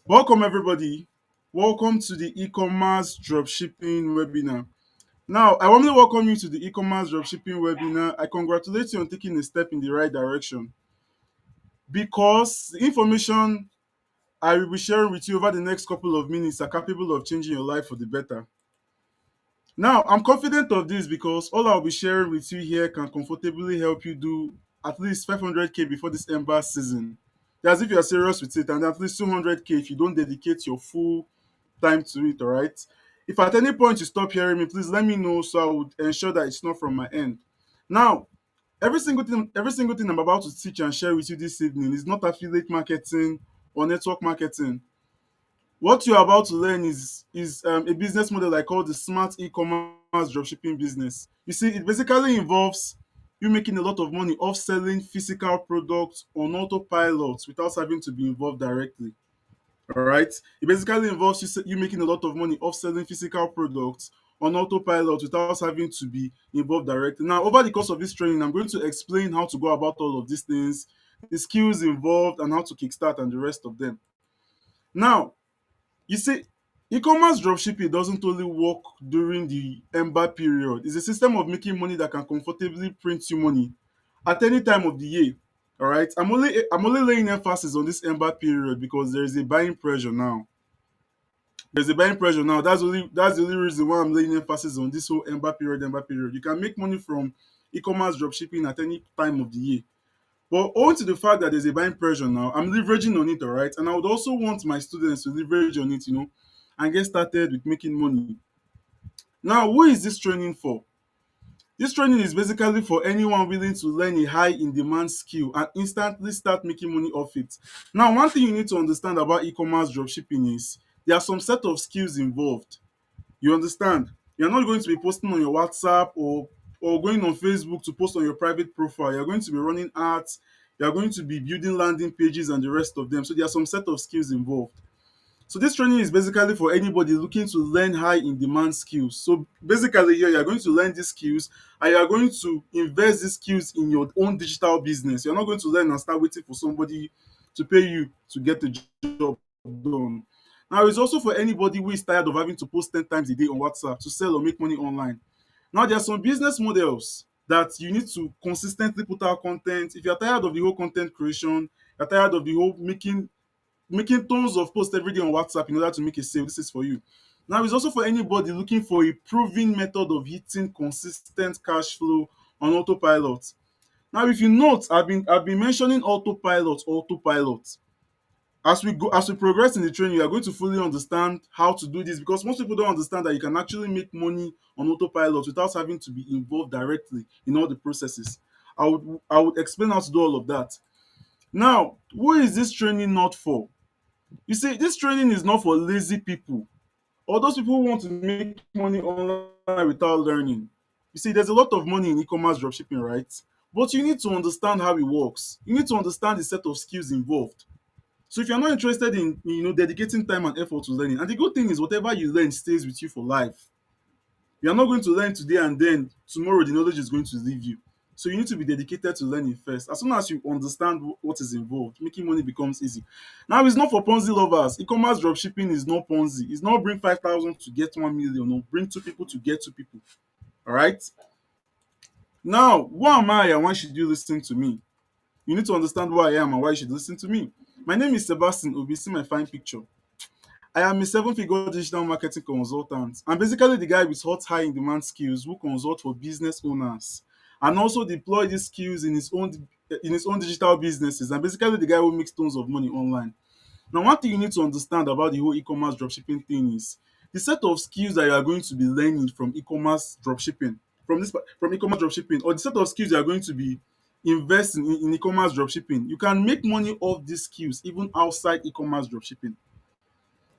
Welcome, everybody. Welcome to the e-commerce dropshipping webinar. Now, I warmly welcome you to the e-commerce dropshipping webinar. I congratulate you on taking a step in the right direction because the information I will be sharing with you over the next couple of minutes are capable of changing your life for the better. Now, I'm confident of this because all I'll be sharing with you here can comfortably help you do at least 500k before this Ember season. That's if you're serious with it, and at least 200k if you don't dedicate your full time to it, all right? If at any point you stop hearing me, please let me know so I would ensure that it's not from my end. Now, every single thing I'm about to teach and share with you this evening is not affiliate marketing or network marketing. What you're about to learn is a business model I call the smart e-commerce dropshipping business. You see, it basically involves you making a lot of money off selling physical products on autopilot without having to be involved directly. All right. It basically involves you making a lot of money off selling physical products on autopilot without having to be involved directly. Now, over the course of this training, I'm going to explain how to go about all of these things, the skills involved, and how to kickstart and the rest of them. Now, you see, e-commerce dropshipping doesn't only work during the Ember period. It's a system of making money that can comfortably print you money at any time of the year. All right. I'm only laying emphasis on this Ember period because there is a buying pressure now. There's a buying pressure now. That's the only reason why I'm laying emphasis on this whole Ember period. Ember period. You can make money from e-commerce dropshipping at any time of the year. But owing to the fact that there's a buying pressure now, I'm leveraging on it, all right? And I would also want my students to leverage on it, and get started with making money. Now, who is this training for? This training is basically for anyone willing to learn a high in demand skill and instantly start making money off it. Now, one thing you need to understand about e-commerce dropshipping is there are some set of skills involved. You understand? You're not going to be posting on your WhatsApp or going on Facebook to post on your private profile. You're going to be running ads, you're going to be building landing pages and the rest of them. So there are some set of skills involved. So this training is basically for anybody looking to learn high in demand skills. So basically here you're going to learn these skills and you're going to invest these skills in your own digital business. You're not going to learn and start waiting for somebody to pay you to get the job done. Now it's also for anybody who is tired of having to post 10 times a day on WhatsApp to sell or make money online. Now there are some business models that you need to consistently put out content. If you're tired of the whole content creation, you're tired of the whole making tons of posts every day on WhatsApp in order to make a sale, this is for you. Now, it's also for anybody looking for a proven method of hitting consistent cash flow on autopilot. Now, if you note, I've been mentioning autopilot. As we progress in the training, you are going to fully understand how to do this because most people don't understand that you can actually make money on autopilot without having to be involved directly in all the processes. I would explain how to do all of that. Now, who is this training not for? You see, this training is not for lazy people or those people who want to make money online without learning. You see, there's a lot of money in e-commerce dropshipping, right? But you need to understand how it works. You need to understand the set of skills involved. So if you're not interested in dedicating time and effort to learning, and the good thing is whatever you learn stays with you for life. You're not going to learn today and then tomorrow the knowledge is going to leave you. So you need to be dedicated to learning first. As soon as you understand what is involved, making money becomes easy. Now it's not for Ponzi lovers. E-commerce dropshipping is not Ponzi. It's not bring 5,000 to get 1 million. No, bring two people to get two people. All right. Now, who am I and why should you listen to me? You need to understand who I am and why you should listen to me. My name is Sebastian Obi. See my fine picture. I am a seven-figure digital marketing consultant. I'm basically the guy with hot, high in demand skills who consult for business owners and also deploy these skills in his own digital businesses. I'm basically the guy who makes tons of money online. Now, one thing you need to understand about the whole e-commerce dropshipping thing is the set of skills that you are going to be learning from e-commerce dropshipping, from e-commerce dropshipping, or the set of skills you are going to be investing in e-commerce dropshipping. You can make money off these skills even outside e-commerce dropshipping.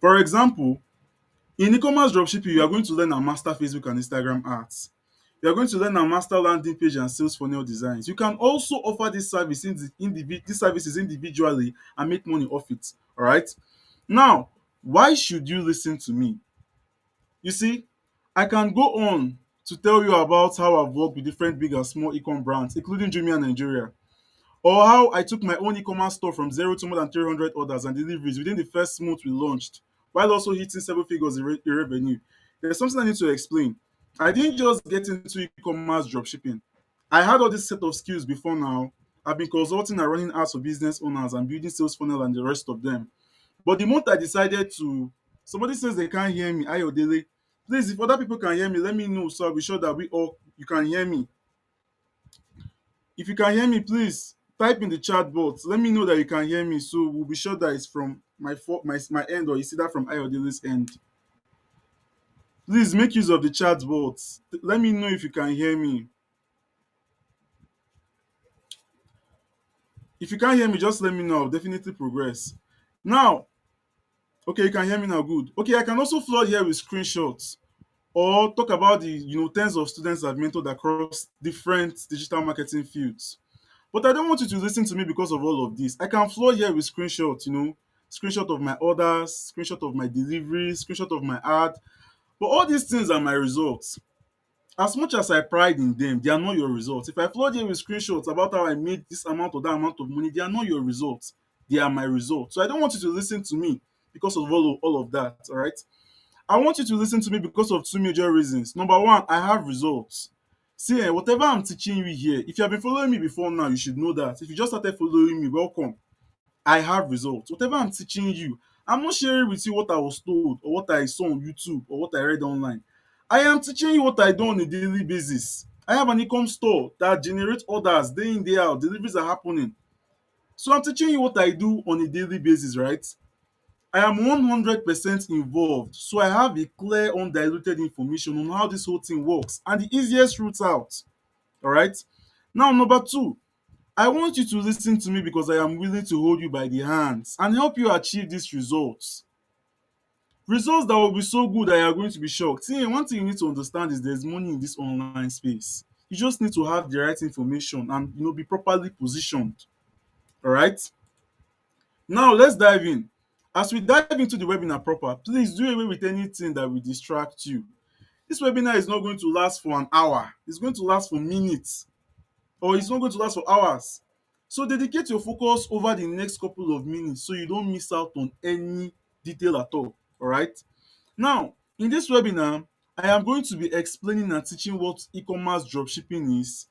For example, in e-commerce dropshipping, you are going to learn and master Facebook and Instagram ads. You are going to learn and master landing page and sales funnel designs. You can also offer these services individually and make money off it. All right. Now, why should you listen to me? You see, I can go on to tell you about how I've worked with different big and small e-com brands, including Jumia Nigeria. Or how I took my own e-commerce store from zero to more than 300 orders and deliveries within the first month we launched, while also hitting several figures in revenue. There's something I need to explain. I didn't just get into e-commerce dropshipping. I had all this set of skills before now. I've been consulting and running ads for business owners and building sales funnel and the rest of them. But the month I decided to, somebody says they can't hear me, Ayodele, please, if other people can hear me, let me know so I'll be sure that we all, you can hear me. If you can hear me, please type in the chat box. Let me know that you can hear me, so we'll be sure that it's from my end, or it's either from Ayodele's end. Please make use of the chat box. Let me know if you can hear me. If you can't hear me, just let me know. I'll definitely progress. Now, okay, you can hear me now. Good. Okay, I can also flood here with screenshots or talk about the tens of students I've mentored across different digital marketing fields. But I don't want you to listen to me because of all of this. I can flood here with screenshots, screenshot of my orders, screenshot of my deliveries, screenshot of my ad. But all these things are my results. As much as I pride in them, they are not your results. If I flood you with screenshots about how I made this amount or that amount of money, they are not your results. They are my results. So I don't want you to listen to me because of all of that. All right. I want you to listen to me because of two major reasons. Number one, I have results. See, whatever I'm teaching you here, if you have been following me before now, you should know that. If you just started following me, welcome. I have results. Whatever I'm teaching you, I'm not sharing with you what I was told or what I saw on YouTube or what I read online. I am teaching you what I do on a daily basis. I have an e-com store that generates orders day in, day out. Deliveries are happening. So I'm teaching you what I do on a daily basis, right? I am 100% involved. So I have a clear, undiluted information on how this whole thing works and the easiest route out. All right. Now, number two, I want you to listen to me because I am willing to hold you by the hands and help you achieve these results. Results that will be so good that you are going to be shocked. See, one thing you need to understand is there's money in this online space. You just need to have the right information and be properly positioned. All right. Now let's dive in. As we dive into the webinar proper, please do away with anything that will distract you. This webinar is not going to last for an hour. It's going to last for minutes, or it's not going to last for hours. So dedicate your focus over the next couple of minutes so you don't miss out on any detail at all. All right. Now, in this webinar, I am going to be explaining and teaching what e-commerce dropshipping is,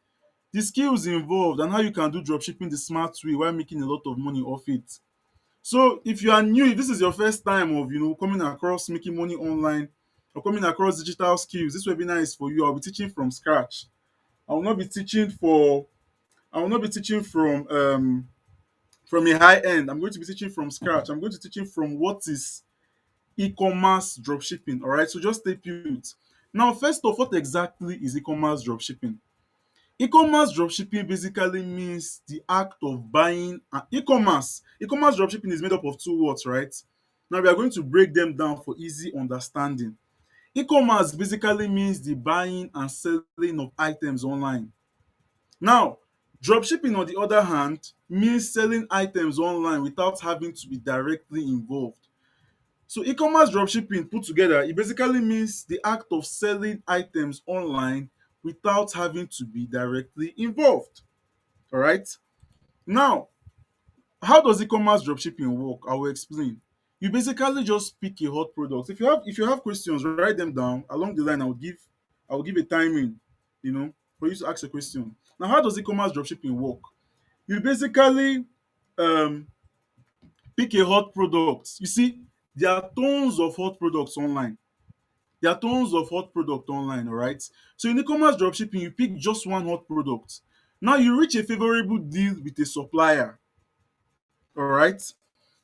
the skills involved, and how you can do dropshipping the smart way while making a lot of money off it. So if you are new, if this is your first time of coming across making money online or coming across digital skills, this webinar is for you. I'll be teaching from scratch. I will not be teaching for I will not be teaching from a high end. I'm going to be teaching from scratch. I'm going to be teaching from what is e-commerce dropshipping. All right. So just stay tuned. Now, first off, what exactly is e-commerce dropshipping? E-commerce dropshipping basically means the act of buying e-commerce. E-commerce dropshipping is made up of two words, right? Now we are going to break them down for easy understanding. E-commerce basically means the buying and selling of items online. Now, dropshipping on the other hand means selling items online without having to be directly involved. So e-commerce dropshipping put together, it basically means the act of selling items online without having to be directly involved. All right. Now, how does e-commerce dropshipping work? I will explain. You basically just pick a hot product. If you have questions, write them down along the line. I will give a timing, for you to ask a question. Now, how does e-commerce dropshipping work? You basically um pick a hot product. You see, there are tons of hot products online. There are tons of hot product online, all right? So in e-commerce dropshipping, you pick just one hot product. Now you reach a favorable deal with a supplier, all right?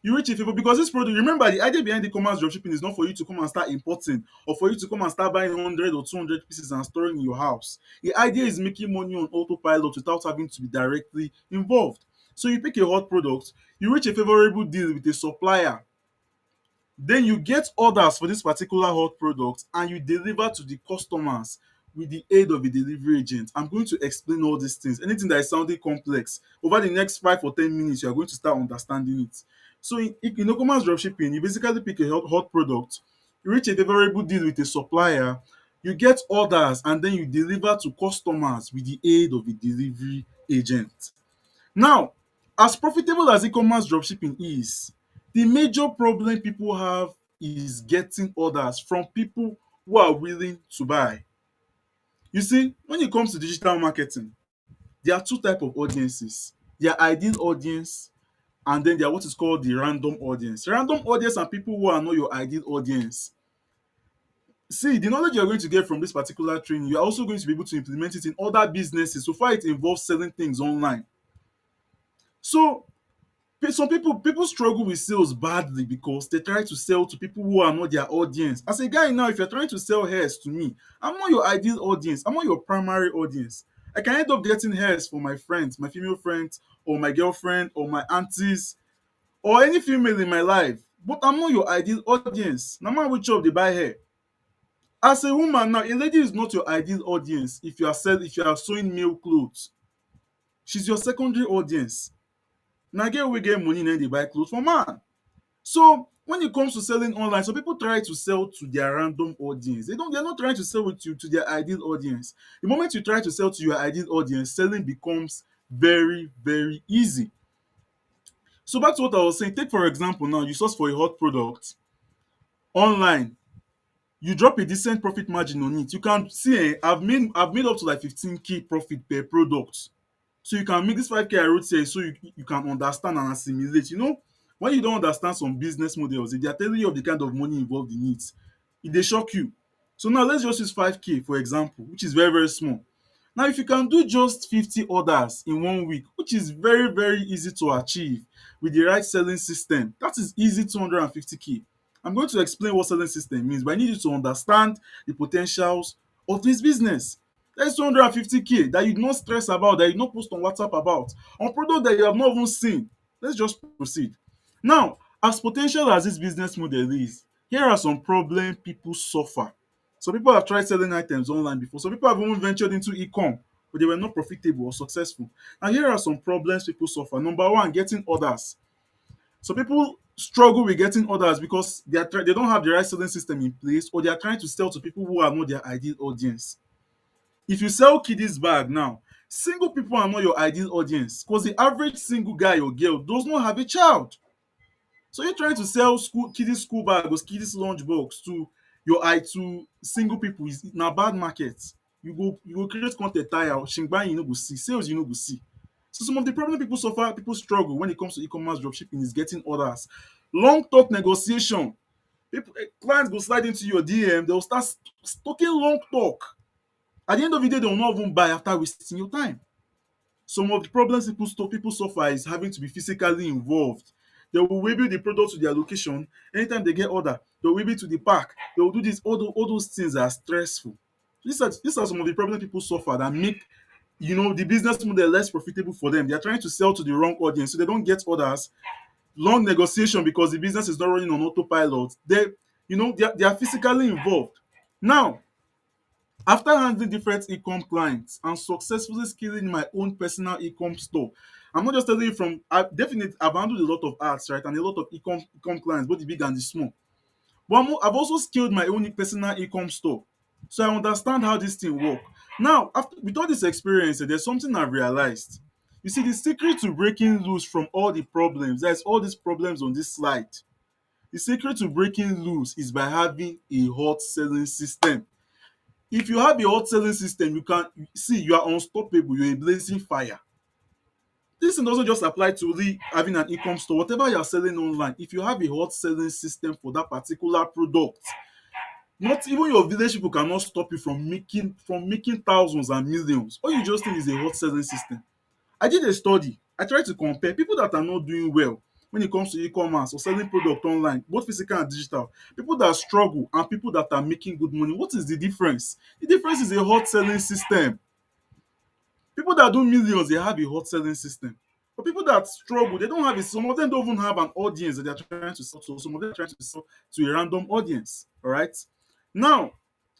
You reach a favor because this product, remember, the idea behind e-commerce dropshipping is not for you to come and start importing or for you to come and start buying 100 or 200 pieces and storing in your house. The idea is making money on autopilot without having to be directly involved. So you pick a hot product, you reach a favorable deal with a supplier, then you get orders for this particular hot product and you deliver to the customers with the aid of a delivery agent. I'm going to explain all these things. Anything that is sounding complex, over the next 5 or 10 minutes, you are going to start understanding it. So in e-commerce dropshipping, you basically pick a hot product, you reach a favorable deal with a supplier, you get orders, and then you deliver to customers with the aid of a delivery agent. Now, As profitable as e-commerce dropshipping is, the major problem people have is getting orders from people who are willing to buy. You see, when it comes to digital marketing, there are two type of audiences: their ideal audience, and then there are what is called the random audience. Random audience are people who are not your ideal audience. See, the knowledge you're going to get from this particular training, you're also going to be able to implement it in other businesses so far it involves selling things online. So some people struggle with sales badly because they try to sell to people who are not their audience. As a guy now, if you're trying to sell hairs to me, I'm not your ideal audience, I'm not your primary audience. I can end up getting hairs for my friends, my female friends, or my girlfriend, or my aunties, or any female in my life, but I'm not your ideal audience. No matter which job they buy hair. As a woman now, a lady is not your ideal audience. If you are sewing male clothes, she's your secondary audience. Na girl wey get money na im dey buy clothes for man. So when it comes to selling online, some people try to sell to their random audience. They're not trying to sell with you to their ideal audience. The moment you try to sell to your ideal audience, selling becomes very, very easy. So back to what I was saying, take for example now, you source for a hot product online, you drop a decent profit margin on it. You can see, I've made up to like 15K profit per product. So you can make this 5K I wrote here so you can understand and assimilate. When you don't understand some business models, if they are telling you of the kind of money involved in it, it dey shock you. So now let's just use 5K for example, which is very, very small. Now if you can do just 50 orders in 1 week, which is very, very easy to achieve with the right selling system, that is easy 250K. I'm going to explain what selling system means, but I need you to understand the potentials of this business. That's 250K that you not stress about, that you not post on WhatsApp about, on product that you have not even seen. Let's just proceed. Now, as potential as this business model is, here are some problems people suffer. Some people have tried selling items online before. Some people have even ventured into e-com, but they were not profitable or successful. And here are some problems people suffer. Number one, getting orders. So people struggle with getting orders because they don't have the right selling system in place, or they are trying to sell to people who are not their ideal audience. If you sell kiddies bag now, single people are not your ideal audience because the average single guy or girl does not have a child. So you're trying to sell kiddies school bag or kiddies lunch box to to single people is na bad market. You go create con ten t tire, shingbai you no go see, sales you no go see. So some of the problem people suffer, people struggle when it comes to e-commerce dropshipping is getting orders. Long talk negotiation. Clients go slide into your DM, they will start talking long talk. At the end of the day, they will not even buy after wasting your time. Some of the problems people suffer is having to be physically involved. They will wheel the product to their location. Anytime they get order, they will wheel to the park. They will do this. All those things are stressful. These are some of the problems people suffer that make the business model less profitable for them. They are trying to sell to the wrong audience, so they don't get orders. Long negotiation because the business is not running on autopilot. They are physically involved. Now, after handling different e-com clients and successfully scaling my own personal e-com store, I'm not just telling you I've handled a lot of ads, right, and a lot of e-com clients, both the big and the small. But I've also scaled my own personal e-com store, so I understand how this thing work. Now, with all this experience, there's something I've realized. You see, the secret to breaking loose from all the problems, there's all these problems on this slide. The secret to breaking loose is by having a hot selling system. If you have a hot selling system, you can see you are unstoppable, you're a blazing fire. This thing doesn't just apply to only having an e-com store. Whatever you're selling online, if you have a hot selling system for that particular product, not even your village people cannot stop you from making thousands and millions. All you just need is a hot selling system. I did a study. I tried to compare people that are not doing well when it comes to e-commerce or selling product online, both physical and digital, people that struggle and people that are making good money. What is the difference? The difference is a hot selling system. People that do millions, they have a hot selling system. But people that struggle, they don't have it. Some of them don't even have an audience that they're trying to sell to. Some of them are trying to sell to a random audience. All right. Now,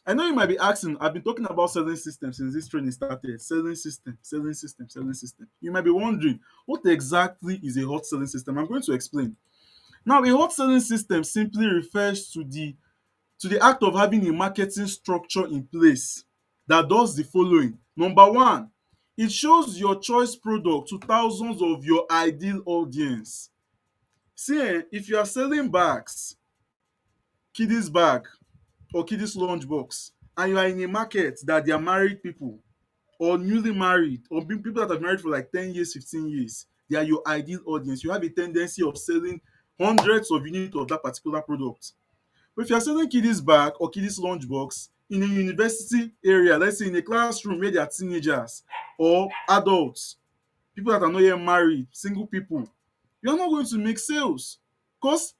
I know you might be asking, I've been talking about selling systems since this training started. Selling system, selling system, selling system. You might be wondering, what exactly is a hot selling system? I'm going to explain. Now, a hot selling system simply refers to the act of having a marketing structure in place that does the following. Number one, It shows your choice product to thousands of your ideal audience. See, if you are selling bags, kiddies bag or kiddies lunchbox, and you are in a market that they are married people or newly married or people that have married for like 10 years, 15 years, they are your ideal audience. You have a tendency of selling hundreds of units of that particular product. But if you're selling kiddies bag or kiddies lunchbox in a university area, let's say in a classroom where they are teenagers or adults, people that are not yet married, single people, you're not going to make sales because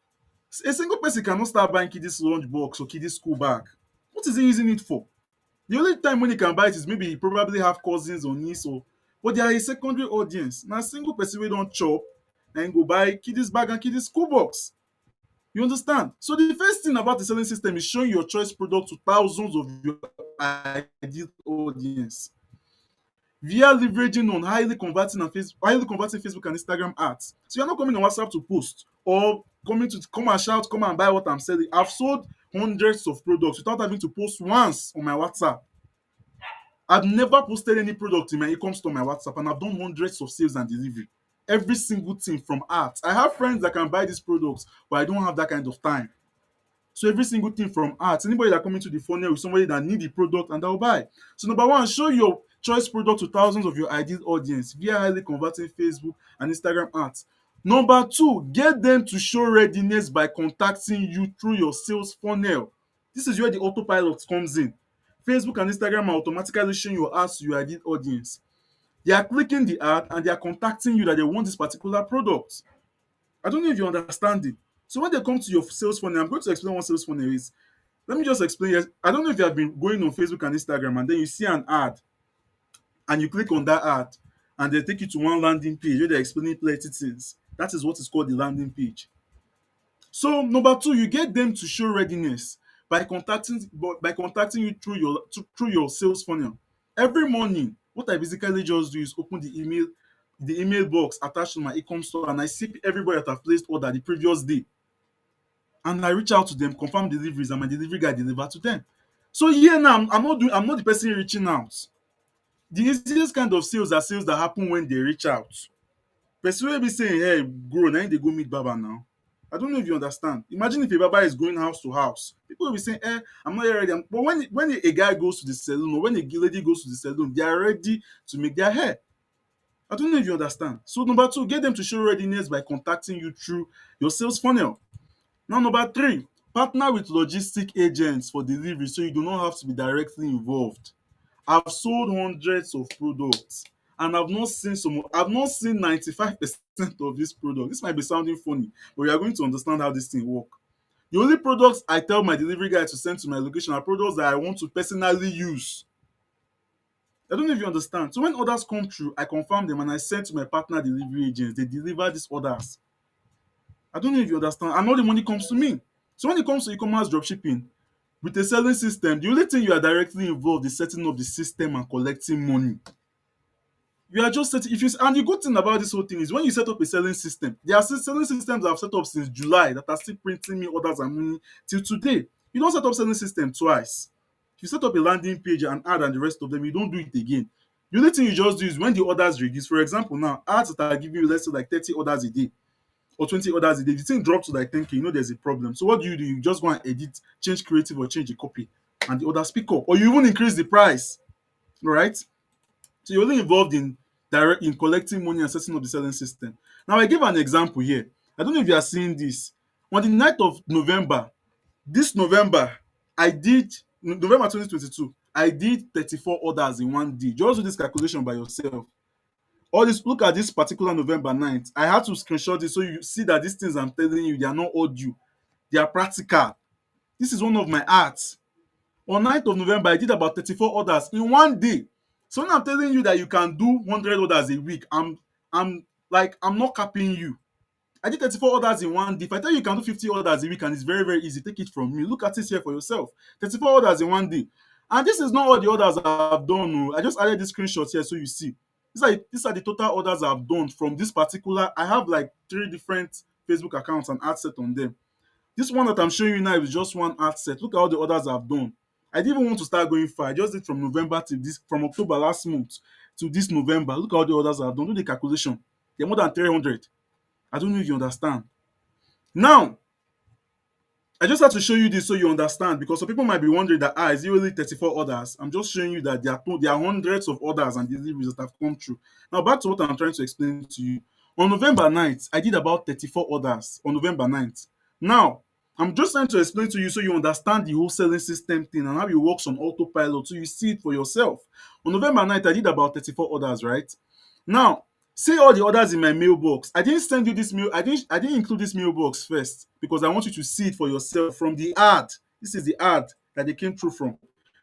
a single person cannot start buying kiddies lunchbox or kiddies school bag. What is he using it for? The only time when he can buy it is maybe he probably have cousins or niece or, but they are a secondary audience. Na single person wey don chop na im go buy kiddies bag and kiddies school box. You understand? So the first thing about the selling system is showing your choice product to thousands of your ideal audience via leveraging on highly converting Facebook and Instagram ads. So you're not coming on WhatsApp to post or coming to come and shout, come and buy what I'm selling. I've sold hundreds of products without having to post once on my WhatsApp. I've never posted any product in my e-com store on my WhatsApp, and I've done hundreds of sales and delivery. Every single thing from art. I have friends that can buy these products, but I don't have that kind of time. So every single thing from art, anybody that come into the funnel with somebody that need the product and they'll buy. So number one, show your choice product to thousands of your ideal audience via highly converting Facebook and Instagram ads. Number two, get them to show readiness by contacting you through your sales funnel. This is where the autopilot comes in. Facebook and Instagram are automatically showing your ads to your ideal audience. They are clicking the ad and they are contacting you that they want this particular product. I don't know if you understand it. So when they come to your sales funnel, I'm going to explain what sales funnel is. Let me just explain. I don't know if you have been going on Facebook and Instagram and then you see an ad and you click on that ad and they take you to one landing page where they're explaining plenty things. That is what is called the landing page. So number two, you get them to show readiness by contacting you through your sales funnel. Every morning, what I basically just do is open the email box attached to my e-com store, and I see everybody that have placed order the previous day, and I reach out to them, confirm deliveries, and my delivery guy deliver to them. So here now, I'm not the person reaching out. The easiest kind of sales are sales that happen when they reach out. Person wey be saying, hey, grow, na im dey go meet baba now. I don't know if you understand. Imagine if a baba is going house to house, people will be saying, I'm not yet ready. But when a guy goes to the salon or when a lady goes to the salon, they are ready to make their hair. I don't know if you understand. So number two, get them to show readiness by contacting you through your sales funnel. Now number three, partner with logistic agents for delivery so you do not have to be directly involved. I've sold hundreds of products and I've not seen 95% of this product. This might be sounding funny, but we are going to understand how this thing work. The only products I tell my delivery guy to send to my location are products that I want to personally use. I don't know if you understand. So when orders come through, I confirm them and I send to my partner delivery agents. They deliver these orders. I don't know if you understand. And all the money comes to me. So when it comes to e-commerce dropshipping, with a selling system, the only thing you are directly involved is setting up the system and collecting money. You are just setting, and the good thing about this whole thing is when you set up a selling system, there are selling systems I've set up since July that are still printing me orders and money till today. You don't set up selling system twice. If you set up a landing page and ad and the rest of them, you don't do it again. The only thing you just do is when the orders reduce, for example, now ads that are giving you, let's say, like 30 orders a day or 20 orders a day, the thing drops to like 10K, you know there's a problem. So what do? You just go and edit, change creative or change a copy, and the orders pick up, or you even increase the price. All right. So you're only involved in collecting money and setting up the selling system. Now I give an example here. I don't know if you are seeing this. On the 9th of November, this November, I did November 2022, I did 34 orders in one day. Just do this calculation by yourself. All this, look at this particular November 9th. I had to screenshot it so you see that these things I'm telling you, they are not audio. They are practical. This is one of my arts. On 9th of November, I did about 34 orders in one day. So when I'm telling you that you can do 100 orders a week, I'm not capping you. I did 34 orders in one day. If I tell you you can do 50 orders a week and it's very, very easy, take it from me. Look at it here for yourself. 34 orders in one day. And this is not all the orders I've done. Oh. I just added this screenshot here so you see. These are the total orders I've done from this particular. I have like 3 different Facebook accounts and ad set on them. This one that I'm showing you now is just one ad set. Look at all the orders I've done. I didn't even want to start going far. I just did from November to this, from October last month to this November. Look at all the orders I've done. Do the calculation. They're more than 300. I don't know if you understand. Now, I just had to show you this so you understand, because some people might be wondering that is it only 34 orders? I'm just showing you that there are hundreds of orders and deliveries that have come through. Now back to what I'm trying to explain to you. On November 9th, I did about 34 orders on November 9th. Now, I'm just trying to explain to you so you understand the wholesaling system thing and how it works on autopilot so you see it for yourself. On November 9th, I did about 34 orders, right? Now, see all the orders in my mailbox. I didn't send you this mail. I didn't include this mailbox first because I want you to see it for yourself from the ad. This is the ad that they came through from.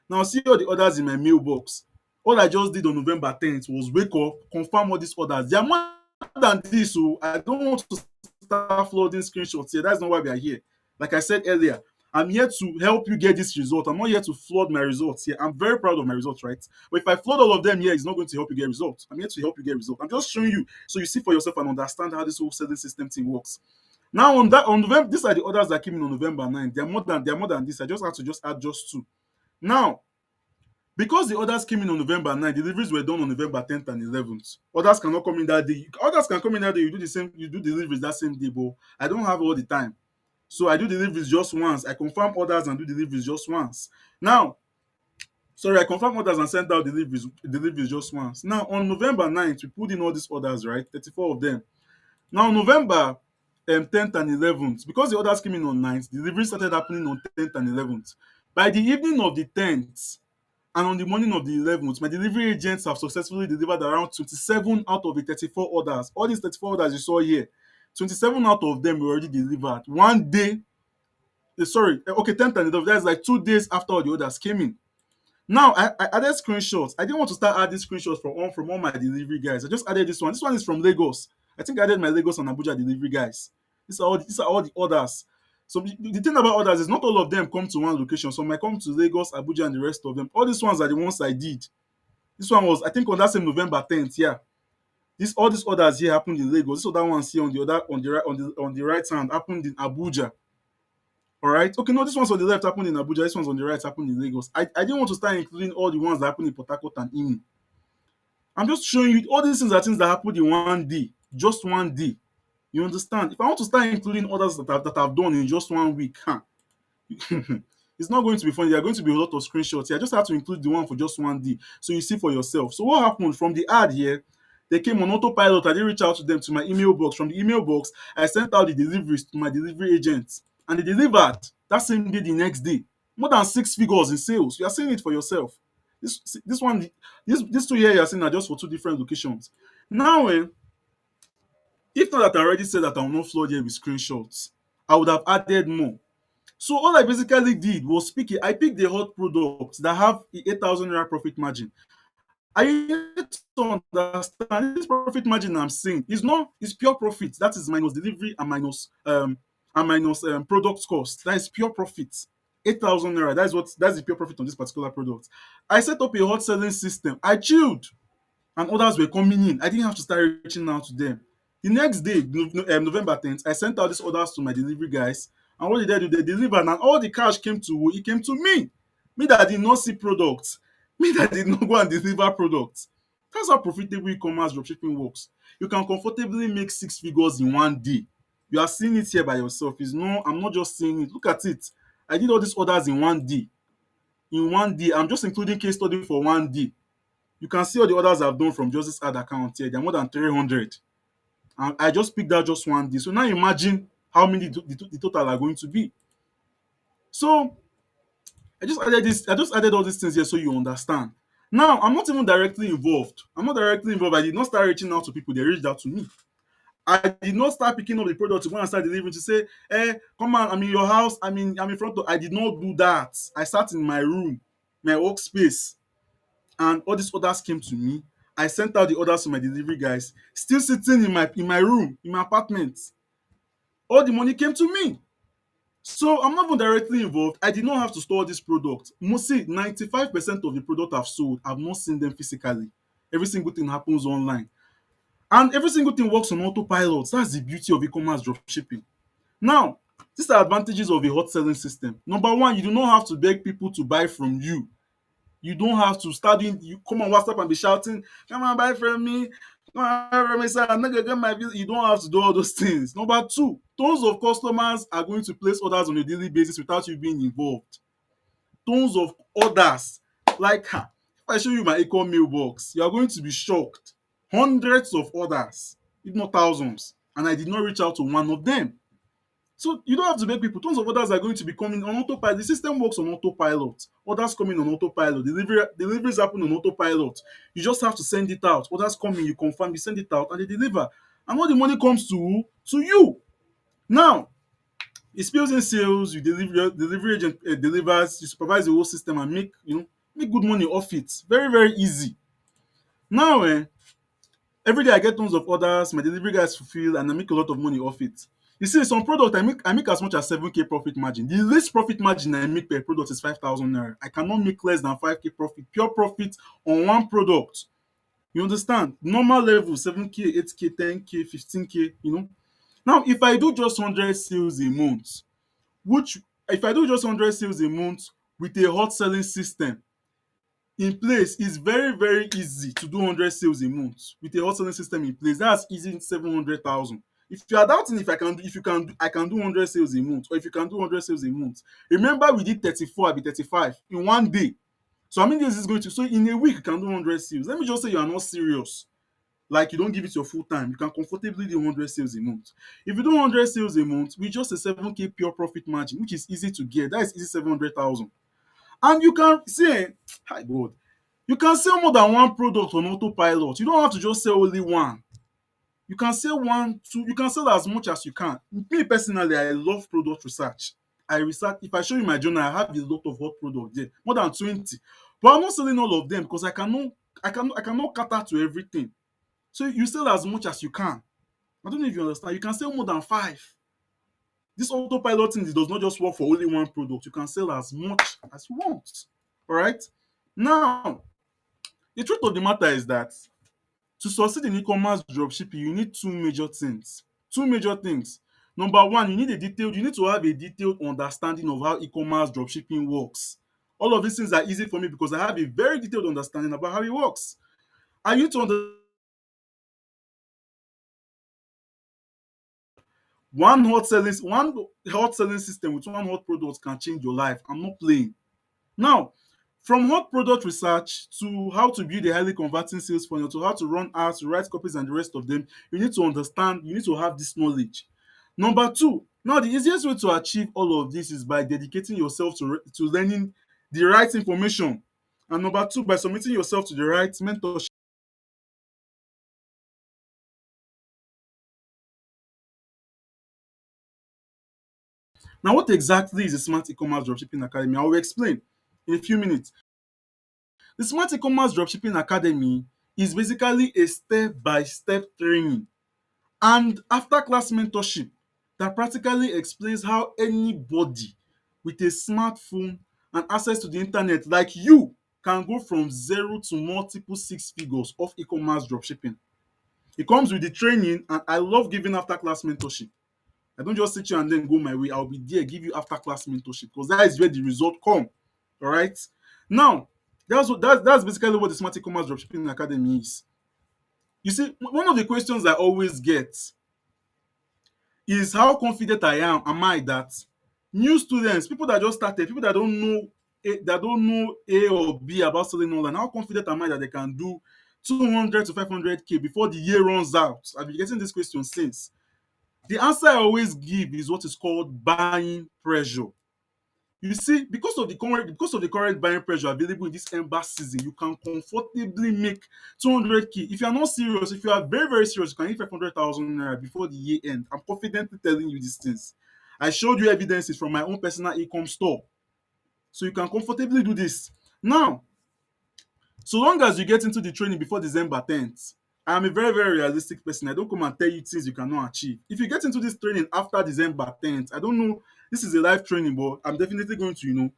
Now see all the orders in my mailbox. All I just did on November 10th was wake up, confirm all these orders. They are more than this, so I don't want to start flooding screenshots here. That's not why we are here. Like I said earlier, I'm here to help you get this result. I'm not here to flood my results here. I'm very proud of my results, right? But if I flood all of them here, it's not going to help you get results. I'm here to help you get results. I'm just showing you so you see for yourself and understand how this whole selling system thing works. Now on November, these are the orders that came in on November 9. They're more than this. I just had to just add just two. Now, because the orders came in on November 9, deliveries were done on November 10th and 11th. Orders cannot come in that day. Orders can come in that day. You do deliveries that same day, but I don't have all the time. So I do deliveries just once. I confirm orders and do deliveries just once. Now, sorry, I confirm orders and sent out deliveries just once. Now, on November 9th, we put in all these orders, right? 34 of them. Now, November 10th and 11th, because the orders came in on 9th, delivery started happening on 10th and 11th. By the evening of the 10th and on the morning of the 11th, my delivery agents have successfully delivered around 27 out of the 34 orders. All these 34 orders you saw here, 27 out of them were already delivered. One day, sorry, okay, 10th and 11th, that's like 2 days after all the orders came in. Now, I added screenshots. I didn't want to start adding screenshots from all my delivery guys. I just added this one. This one is from Lagos. I think I added my Lagos and Abuja delivery guys. These are all the orders. So the thing about orders is not all of them come to one location. Some might come to Lagos, Abuja, and the rest of them. All these ones are the ones I did. This one was, I think, on that same November 10th. Yeah, all these orders here happened in Lagos. This other ones here on the right hand happened in Abuja. All right. Okay, no, this one's on the left happened in Abuja. This one's on the right happened in Lagos. I didn't want to start including all the ones that happened in Port Harcourt and Imi. I'm just showing you all these things are things that happened in one day, just one day. You understand? If I want to start including others that I've done in just 1 week, it's not going to be funny. There are going to be a lot of screenshots here. I just have to include the one for just 1 day so you see for yourself. So what happened from the ad here? They came on autopilot. I didn't reach out to them to my email box. From the email box, I sent out the deliveries to my delivery agents, and they delivered that same day, the next day. More than 6 figures in sales. You are seeing it for yourself. This one, these two here you are seeing are just for two different locations. Now, if not that I already said that I will not flood here with screenshots, I would have added more. So all I basically did was I picked the hot products that have a 8,000 naira profit margin. I need to understand this profit margin I'm seeing is not is pure profit. That is minus delivery and minus product cost. That is pure profit. 8,000 naira. That's the pure profit on this particular product. I set up a hot selling system. I chilled and others were coming in. I didn't have to start reaching out to them. The next day, November 10th, I sent out these orders to my delivery guys. And what did they do? They delivered, and all the cash came to who? It came to me. Me that did not see products. Me that did not go and deliver products. That's how profitable e-commerce dropshipping works. You can comfortably make 6 figures in 1 day. You are seeing it here by yourself. I'm not just saying it. Look at it. I did all these orders in 1 day. In 1 day, I'm just including case study for 1 day. You can see all the orders I've done from just this ad account here. They're more than 300. And I just picked out just 1 day. So now imagine how many the total are going to be. So I just added all these things here so you understand. Now, I'm not even directly involved. I did not start reaching out to people. They reached out to me. I did not start picking up the product to go and start delivering to say, come on, I'm in your house. I'm in front of. I did not do that. I sat in my room, my workspace, and all these orders came to me. I sent out the orders to my delivery guys, still sitting in my room, in my apartment. All the money came to me. So I'm not even directly involved. I did not have to store this product. Mostly 95% of the product I've sold, I've not seen them physically. Every single thing happens online. And every single thing works on autopilot. That's the beauty of e-commerce dropshipping. Now, These are advantages of a hot selling system. Number one, you do not have to beg people to buy from you. You don't have to start doing, you come on WhatsApp and be shouting, come and buy from me, come and buy from me, sir, I'm not gonna get my bill. You don't have to do all those things. Number two, tons of customers are going to place orders on a daily basis without you being involved. Tons of orders. Like, if I show you my Ecom mailbox, you are going to be shocked. Hundreds of orders, if not thousands, and I did not reach out to one of them. So you don't have to beg people. Tons of orders are going to be coming on autopilot. The system works on autopilot. Orders coming on autopilot. Deliveries happen on autopilot. You just have to send it out. Orders coming, you confirm, you send it out, and they deliver. And all the money comes to who? To you. Now, it spills in sales. You deliver, your delivery agent delivers. You supervise the whole system and make good money off it. Very, very easy. Now, every day I get tons of orders, my delivery guys fulfill, and I make a lot of money off it. You see, some product I make as much as 7k profit margin. The least profit margin I make per product is 5,000 naira. I cannot make less than 5k profit, pure profit on one product. You understand? Normal level 7k, 8k, 10k, 15k, Now, if I do just 100 sales a month, which if I do just 100 sales a month with a hot selling system in place, it's very, very easy to do 100 sales a month with a hot selling system in place. That's easy in 700,000. If you are doubting I can do 100 sales a month, or if you can do 100 sales a month, remember we did 34, I be 35 in one day. So how many days is going to? So in a week you can do 100 sales. Let me just say you are not serious, like you don't give it your full time. You can comfortably do 100 sales a month. If you do 100 sales a month with just a 7k pure profit margin, which is easy to get, that is easy 700,000. And you can see, hi God, you can sell more than one product on autopilot. You don't have to just sell only one. You can sell one, two, you can sell as much as you can. Me personally, I love product research. I research, if I show you my journal, I have a lot of hot products there, more than 20. But I'm not selling all of them because I cannot cater to everything. So you sell as much as you can. I don't know if you understand. You can sell more than five. This autopilot thing does not just work for only one product. You can sell as much as you want. All right. Now, the truth of the matter is that to succeed in e-commerce dropshipping, you need two major things. Two major things. Number one, you need to have a detailed understanding of how e-commerce dropshipping works. All of these things are easy for me because I have a very detailed understanding about how it works. And you need to understand one hot selling system with one hot product can change your life. I'm not playing. Now, from hot product research to how to build a highly converting sales funnel to how to run ads, to write copies and the rest of them, you need to understand, you need to have this knowledge. Number two, now the easiest way to achieve all of this is by dedicating yourself to learning the right information. And number two, by submitting yourself to the right mentorship. Now, what exactly is the Smart E-commerce Dropshipping Academy? I will explain in a few minutes. The Smart E-commerce Dropshipping Academy is basically a step-by-step training and after-class mentorship that practically explains how anybody with a smartphone and access to the internet like you can go from zero to multiple six figures of e-commerce dropshipping. It comes with the training, and I love giving after-class mentorship. I don't just sit you and then go my way. I'll be there, give you after-class mentorship because that is where the result come. All right. Now, that's basically what the Smart E-commerce Dropshipping Academy is. You see, one of the questions I always get is how confident am I that new students, people that just started, people that don't know A or B about selling online, how confident am I that they can do 200 to 500k before the year runs out? I've been getting this question since. The answer I always give is what is called buying pressure. You see, because of the current buying pressure available in this Ember season, you can comfortably make 200k. If you are not serious, if you are very, very serious, you can hit 500,000 naira before the year end. I'm confidently telling you these things. I showed you evidences from my own personal e-com store. So you can comfortably do this. Now, so long as you get into the training before December 10th, I'm a very, very realistic person. I don't come and tell you things you cannot achieve. If you get into this training after December 10th, I don't know, this is a live training, but I'm definitely going to,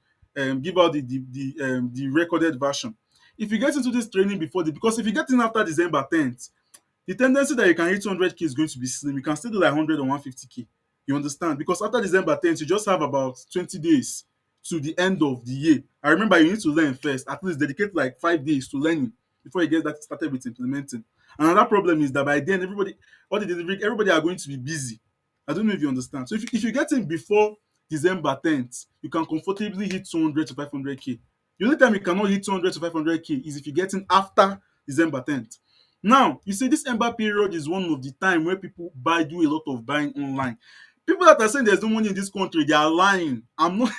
give out the recorded version. If you get into this training because if you get in after December 10th, the tendency that you can hit 200k is going to be slim. You can still do like 100 or 150k. You understand? Because after December 10th, you just have about 20 days to the end of the year. I remember you need to learn first, at least dedicate like 5 days to learning before you get that started with implementing. Another problem is that by then, all the delivery, everybody are going to be busy. I don't know if you understand. So if you get in before December 10th, you can comfortably hit 200 to 500K. The only time you cannot hit 200 to 500K is if you get in after December 10th. Now, you see, this Ember period is one of the time where people do a lot of buying online. People that are saying there's no money in this country, they are lying. I'm not.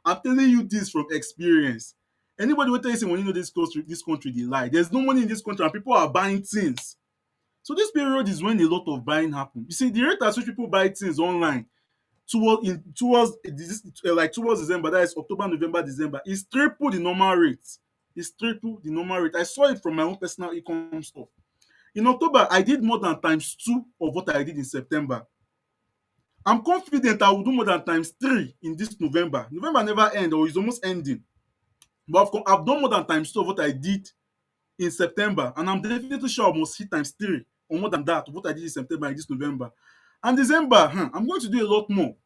I'm telling you this from experience. Anybody who tell you say money in this country, they lie. There's no money in this country, and people are buying things. So this period is when a lot of buying happen. You see, the rate at which people buy things online towards December, that is October, November, December, is triple the normal rate. It's triple the normal rate. I saw it from my own personal e-com store. In October, I did more than times two of what I did in September. I'm confident I will do more than times three in this November. November never end, or is almost ending. But I've done more than times two of what I did in September, and I'm definitely sure I must hit times three or more than that of what I did in September in this November. And December, I'm going to do a lot more.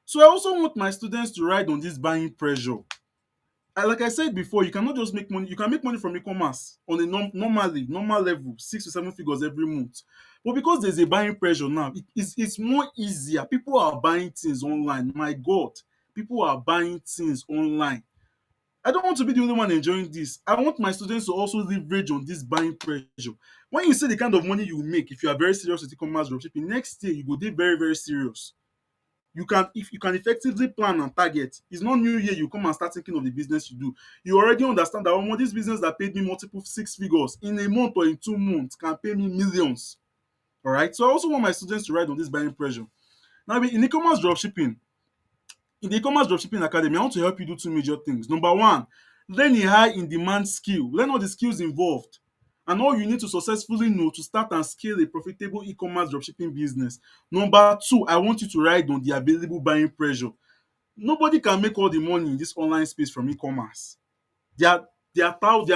So I also want my students to ride on this buying pressure. Like I said before, you cannot just make money. You can make money from e-commerce on a normal level, 6 to 7 figures every month. But because there's a buying pressure now, it's more easier. People are buying things online. My God, people are buying things online. I don't want to be the only one enjoying this. I want my students to also leverage on this buying pressure. When you see the kind of money you make, if you are very serious with e-commerce dropshipping, next year you go dey very, very serious. If you can effectively plan and target, it's not new year you come and start thinking of the business you do. You already understand that this business that paid me multiple six figures in a month or in 2 months can pay me millions. All right. So I also want my students to ride on this buying pressure. Now, in the e-commerce dropshipping academy, I want to help you do two major things. Number one, learn a high in demand skill. Learn all the skills involved and all you need to successfully know to start and scale a profitable e-commerce dropshipping business. Number two, I want you to ride on the available buying pressure. Nobody can make all the money in this online space from e-commerce. There are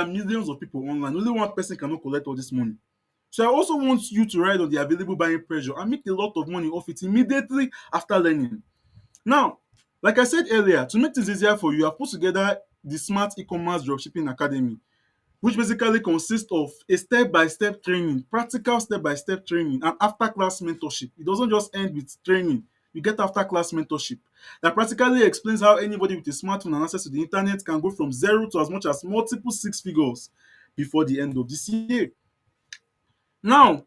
millions of people online. Only one person cannot collect all this money. So I also want you to ride on the available buying pressure and make a lot of money off it immediately after learning. Now, like I said earlier, to make things easier for you, I've put together the Smart E-commerce Dropshipping Academy, which basically consists of a step-by-step training, practical step-by-step training, and after-class mentorship. It doesn't just end with training. You get after-class mentorship that practically explains how anybody with a smartphone and access to the internet can go from zero to as much as multiple six figures before the end of this year. Now,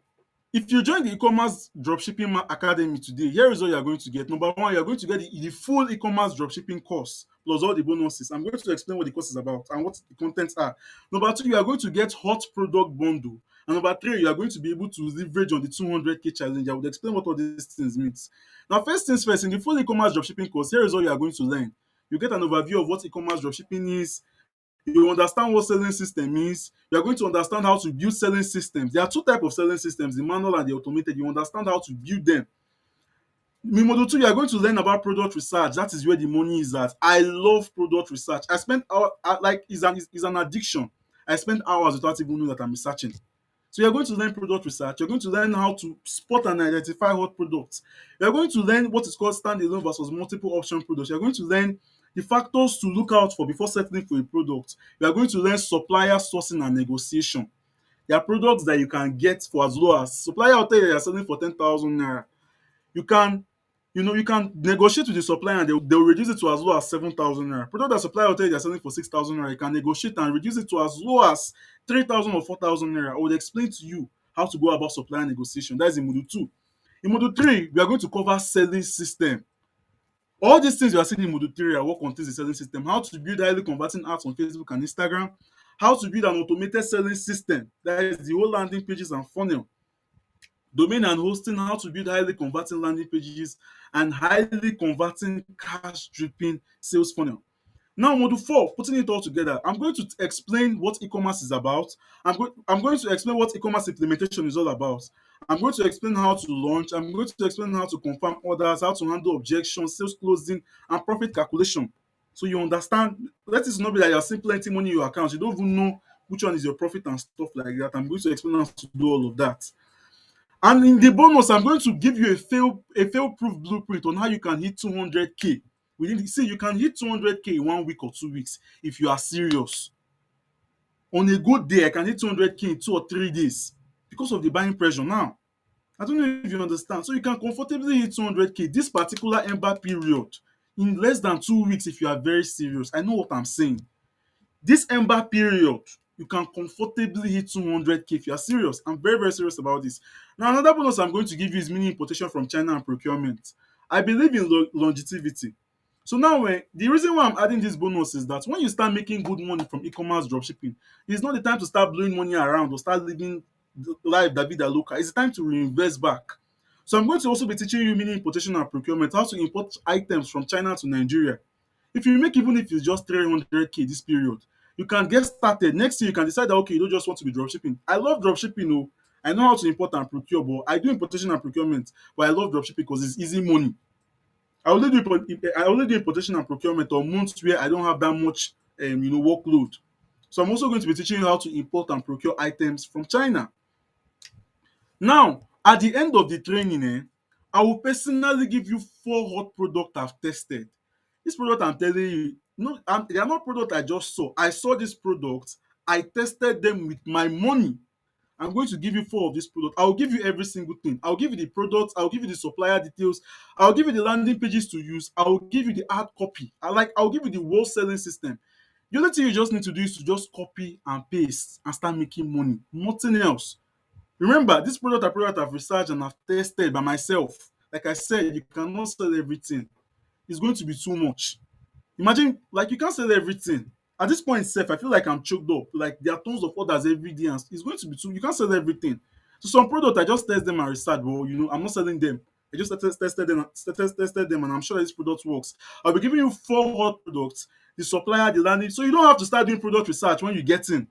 if you join the e-commerce dropshipping academy today, here is what you are going to get. Number one, you are going to get the full e-commerce dropshipping course plus all the bonuses. I'm going to explain what the course is about and what the contents are. Number two, you are going to get hot product bundle. And number three, you are going to be able to leverage on the 200K challenge. I would explain what all these things means. Now, first things first, in the full e-commerce dropshipping course, here is what you are going to learn. You get an overview of what e-commerce dropshipping is. You understand what selling system means. You are going to understand how to build selling systems. There are two types of selling systems, the manual and the automated. You understand how to build them. In module 2, you are going to learn about product research. That is where the money is at. I love product research. I spend hours, like it's an addiction. I spend hours without even knowing that I'm researching. So you're going to learn product research. You're going to learn how to spot and identify hot products. You're going to learn what is called standalone versus multiple option products. You're going to learn the factors to look out for before settling for a product. You are going to learn supplier sourcing and negotiation. There are products that you can get for as low as supplier will tell you you're selling for 10,000 naira. You can negotiate with the supplier and they'll reduce it to as low as 7,000 naira. Product that supplier will tell you they're selling for 6,000 naira, you can negotiate and reduce it to as low as 3,000 or 4,000 naira. I would explain to you how to go about supplier negotiation. That is in module 2. In module 3, we are going to cover selling system. All these things you are seeing in module 3 are what contains the selling system. How to build highly converting ads on Facebook and Instagram. How to build an automated selling system. That is the whole landing pages and funnel. Domain and hosting, how to build highly converting landing pages and highly converting cash dripping sales funnel. Now, module 4, putting it all together, I'm going to explain what e-commerce is about. I'm going to explain what e-commerce implementation is all about. I'm going to explain how to launch. I'm going to explain how to confirm orders, how to handle objections, sales closing, and profit calculation. So you understand, let it not be that you're simply entering money in your account. You don't even know which one is your profit and stuff like that. I'm going to explain how to do all of that. And in the bonus, I'm going to give you a fail proof blueprint on how you can hit 200K. See, you can hit 200K in 1 week or 2 weeks if you are serious. On a good day, I can hit 200K in 2 or 3 days because of the buying pressure now. I don't know if you understand. So you can comfortably hit 200K this particular Ember period in less than 2 weeks if you are very serious. I know what I'm saying. This Ember period, you can comfortably hit 200K if you are serious. I'm very, very serious about this. Now, another bonus I'm going to give you is mini importation from China and procurement. I believe in longevity. So now, the reason why I'm adding this bonus is that when you start making good money from e-commerce dropshipping, it's not the time to start blowing money around or start living life that be the local. It's the time to reinvest back. So I'm going to also be teaching you mini importation and procurement, how to import items from China to Nigeria. If you make, even if it's just 300K this period, you can get started. Next year, you can decide that, okay, you don't just want to be dropshipping. I love dropshipping. Oh, I know how to import and procure, but I do importation and procurement. But I love dropshipping because it's easy money. I only do importation and procurement on months where I don't have that much workload. So I'm also going to be teaching you how to import and procure items from China. Now, at the end of the training, I will personally give you 4 hot products I've tested. This product I'm telling you, no, they are not products I just saw. I saw these products, I tested them with my money. I'm going to give you 4 of these products. I'll give you every single thing. I'll give you the products, I'll give you the supplier details, I'll give you the landing pages to use, I'll give you the hard copy. I'll give you the whole selling system. The only thing you just need to do is to just copy and paste and start making money. Nothing else. Remember, this product I've researched and I've tested by myself. Like I said, you cannot sell everything. It's going to be too much. Imagine, like, you can't sell everything. At this point itself, I feel like I'm choked up. Like, there are tons of orders every day, and it's going to be too. You can't sell everything. So some products I just test them and research, but I'm not selling them. I just tested them, and I'm sure this product works. I'll be giving you 4 hot products, the supplier, the landing, so you don't have to start doing product research when you get in.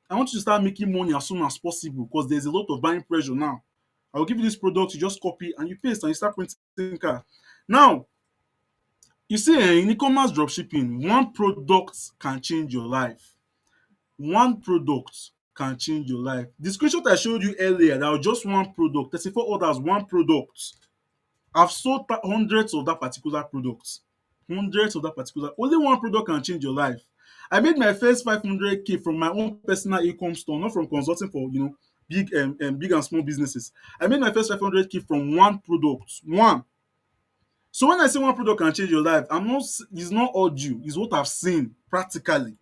I want you to start making money as soon as possible because there's a lot of buying pressure now. I will give you this product, you just copy and you paste and you start printing car. Now, you see, in e-commerce dropshipping, one product can change your life. One product can change your life. The screenshot I showed you earlier, that was just one product. 34 orders, one product. I've sold hundreds of that particular product. Hundreds of that particular. Only one product can change your life. I made my first 500K from my own personal income store, not from consulting for big and small businesses. I made my first 500K from one product. One. So when I say one product can change your life, it's not audio, it's what I've seen practically.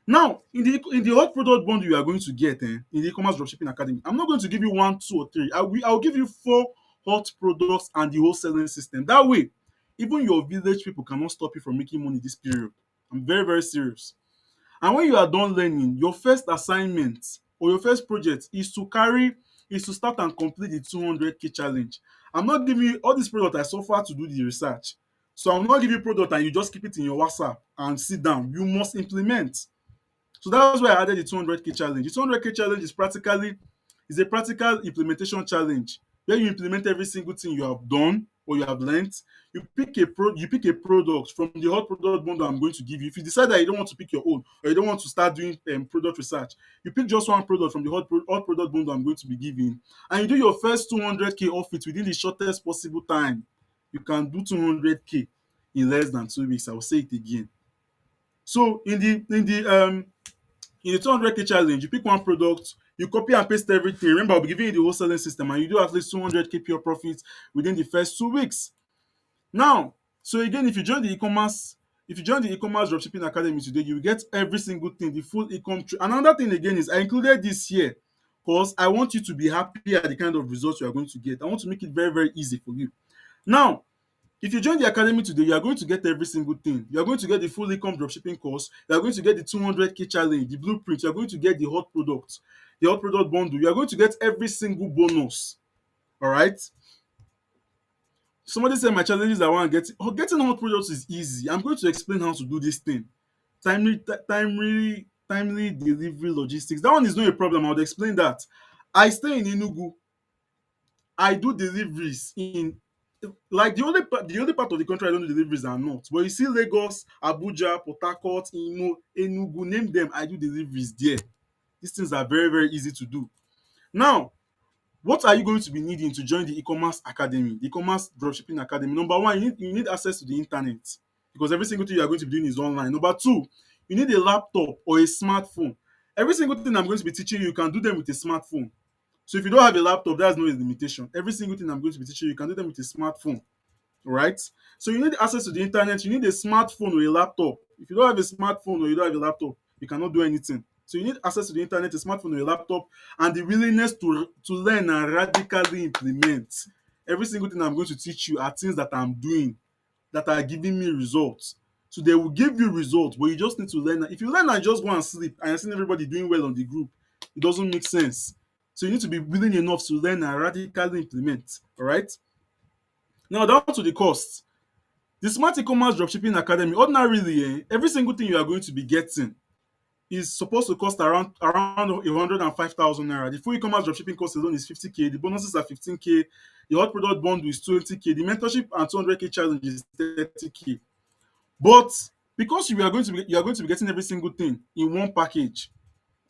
Now, in the hot product bundle you are going to get in the e-commerce dropshipping academy, I'm not going to give you 1, 2, or 3. I'll give you 4 hot products and the whole selling system. That way, even your village people cannot stop you from making money this period. I'm very, very serious. And when you are done learning, your first assignment or your first project is to start and complete the 200K challenge. I'm not giving you all this product I suffer to do the research. So I'm not giving you product and you just keep it in your WhatsApp and sit down. You must implement. So that's why I added the 200K challenge. The 200K challenge is a practical implementation challenge where you implement every single thing you have done or you have learned. You pick a product from the hot product bundle I'm going to give you. If you decide that you don't want to pick your own or you don't want to start doing product research, you pick just one product from the hot product bundle I'm going to be giving, and you do your first 200K off it within the shortest possible time. You can do 200K in less than 2 weeks. I will say it again. So in the 200K challenge, you pick one product, you copy and paste everything. Remember, I'll be giving you the whole selling system, and you do at least 200K pure profit within the first 2 weeks. Now, so again, if you join the e-commerce dropshipping academy today, you will get every single thing, the full e-com. Another thing again is I included this here because I want you to be happy at the kind of results you are going to get. I want to make it very, very easy for you. Now, if you join the academy today, you are going to get every single thing. You are going to get the full e-com dropshipping course. You are going to get the 200K challenge, the blueprint. You are going to get the hot product bundle. You are going to get every single bonus. All right. Somebody said my challenges I want to get. Oh, getting hot products is easy. I'm going to explain how to do this thing. Timely delivery logistics. That one is not a problem. I would explain that. I stay in Enugu. I do deliveries in, like, the only part of the country I don't do deliveries are not. But you see Lagos, Abuja, Port Harcourt, Imo, Enugu, name them, I do deliveries there. These things are very, very easy to do. Now, What are you going to be needing to join the e-commerce academy, the e-commerce dropshipping academy? Number one, you need access to the internet, because every single thing you are going to be doing is online. Number two, you need a laptop or a smartphone. Every single thing I'm going to be teaching you, you can do them with a smartphone. So if you don't have a laptop, that's no limitation. Every single thing I'm going to be teaching you, you can do them with a smartphone, right? So you need access to the internet, you need a smartphone or a laptop. If you don't have a smartphone or you don't have a laptop, you cannot do anything. So you need access to the internet, a smartphone or a laptop, and the willingness to learn and radically implement. Every single thing I'm going to teach you are things that I'm doing that are giving me results. So they will give you results, but you just need to learn. If you learn and just go and sleep and you're seeing everybody doing well on the group, it doesn't make sense. So you need to be willing enough to learn and radically implement. All right. Now down to the cost. The Smart E-commerce Dropshipping Academy, ordinarily, every single thing you are going to be getting is supposed to cost around 105,000 naira. The full e-commerce dropshipping cost alone is 50k. The bonuses are 15k. The hot product bundle is 20k. The mentorship and 200k challenge is 30k. But because you are going to be getting every single thing in one package,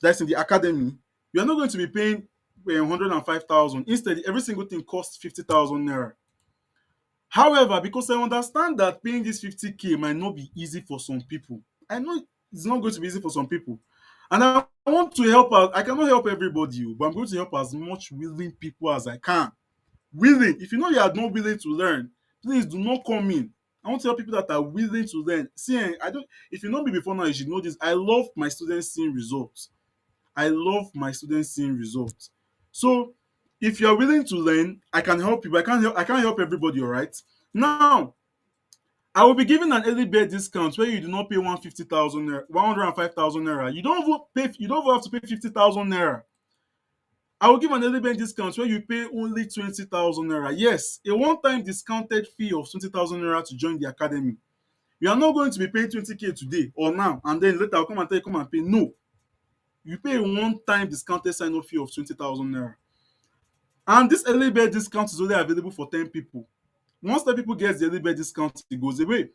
that's in the academy, you are not going to be paying 105,000. Instead, every single thing costs 50,000 naira. However, because I understand that paying this 50k might not be easy for some people, I know it's not going to be easy for some people. And I want to help out. I cannot help everybody, but I'm going to help as much willing people as I can. Willing. If you know you are not willing to learn, please do not come in. I want to help people that are willing to learn. See, I don't. If you know me before now, you should know this. I love my students seeing results. I love my students seeing results. So if you are willing to learn, I can help you, but I can't help everybody, all right? Now, I will be giving an early bird discount where you do not pay 150,000 naira, 105,000 naira. You don't even have to pay 50,000 naira. I will give an early bird discount where you pay only 20,000 naira. Yes, a one-time discounted fee of 20,000 naira to join the academy. You are not going to be paying 20k today or now, and then later I'll come and tell you come and pay. No, you pay a one-time discounted sign-up fee of 20,000 naira. And this early bird discount is only available for 10 people. Once 10 people get the early bird discount, it goes away.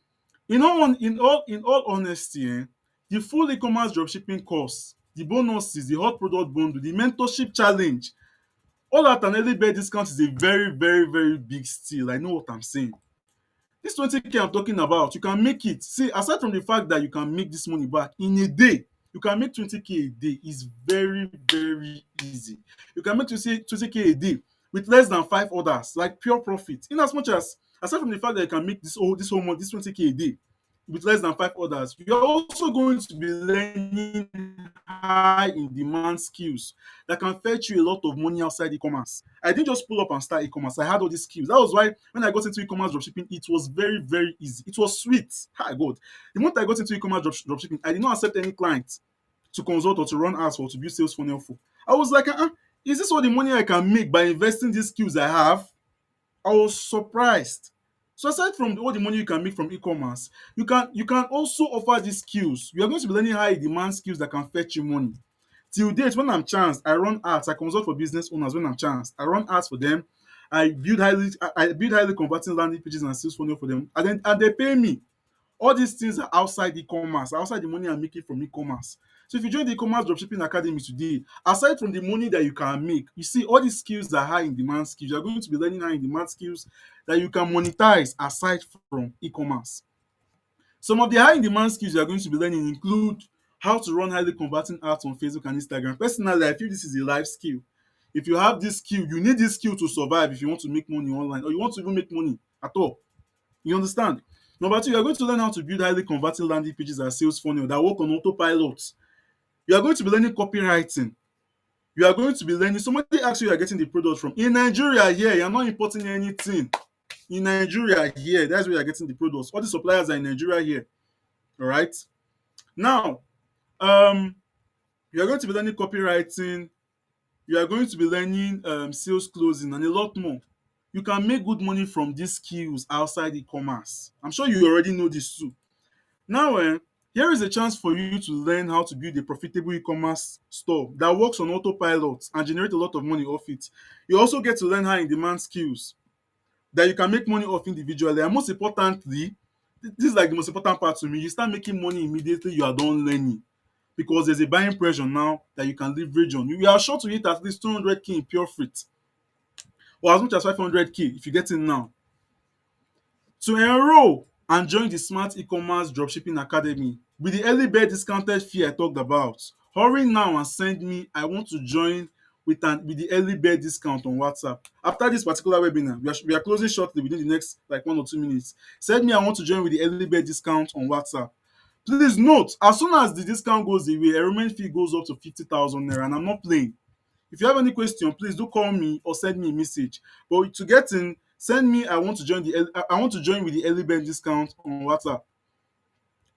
In all honesty, the full e-commerce dropshipping course, the bonuses, the hot product bundle, the mentorship challenge, all at an early bird discount is a very, very, very big steal. I know what I'm saying. This 20k I'm talking about, you can make it. See, aside from the fact that you can make this money back in a day, you can make 20k a day. Is very, very easy. You can make 20k a day with less than 5 orders, like pure profit. In as much as, aside from the fact that you can make this whole month, this 20k a day with less than 5 orders, you are also going to be learning high in demand skills that can fetch you a lot of money outside e-commerce. I didn't just pull up and start e-commerce. I had all these skills. That was why when I got into e-commerce dropshipping, it was very, very easy. It was sweet. Hi God. The moment I got into e-commerce dropshipping, I did not accept any client to consult or to run ads or to build sales funnel for. I was like, is this all the money I can make by investing these skills I have? I was surprised. So aside from all the money you can make from e-commerce, you can also offer these skills. You are going to be learning high demand skills that can fetch you money. Till date, when I'm chanced, I run ads. I consult for business owners when I'm chanced. I run ads for them. I build highly converting landing pages and sales funnel for them, and they pay me. All these things are outside e-commerce, outside the money I'm making from e-commerce. So if you join the e-commerce dropshipping academy today, aside from the money that you can make, you see all these skills are high in demand skills. You're going to be learning high in demand skills that you can monetize aside from e-commerce. Some of the high in demand skills you are going to be learning include how to run highly converting ads on Facebook and Instagram. Personally, I feel this is a life skill. If you have this skill, you need this skill to survive if you want to make money online or you want to even make money at all. You understand? Number two, you are going to learn how to build highly converting landing pages and sales funnel that work on autopilot. You are going to be learning copywriting. You are going to be learning. Somebody asks you are getting the product from. In Nigeria here, you are not importing anything. In Nigeria here, that's where you are getting the products. All the suppliers are in Nigeria here. All right. Now, you are going to be learning copywriting. You are going to be learning sales closing and a lot more. You can make good money from these skills outside e-commerce. I'm sure you already know this too. Now, here is a chance for you to learn how to build a profitable e-commerce store that works on autopilot and generate a lot of money off it. You also get to learn high in demand skills that you can make money off individually. And most importantly, this is like the most important part to me, you start making money immediately you are done learning, because there's a buying pressure now that you can leverage on. You are sure to hit at least 200k in pure freight. or as much as 500k if you get in now. To enroll and join the Smart E-commerce Dropshipping Academy with the early bird discounted fee I talked about, hurry now and send me "I want to join" with the early bird discount on WhatsApp. After this particular webinar, we are closing shortly within the next like 1 or 2 minutes. Send me "I want to join" with the early bird discount on WhatsApp. Please note, as soon as the discount goes away, enrollment fee goes up to 50,000 naira, and I'm not playing. If you have any question, please do call me or send me a message. But to get in, send me I want to join with the early bird discount on WhatsApp.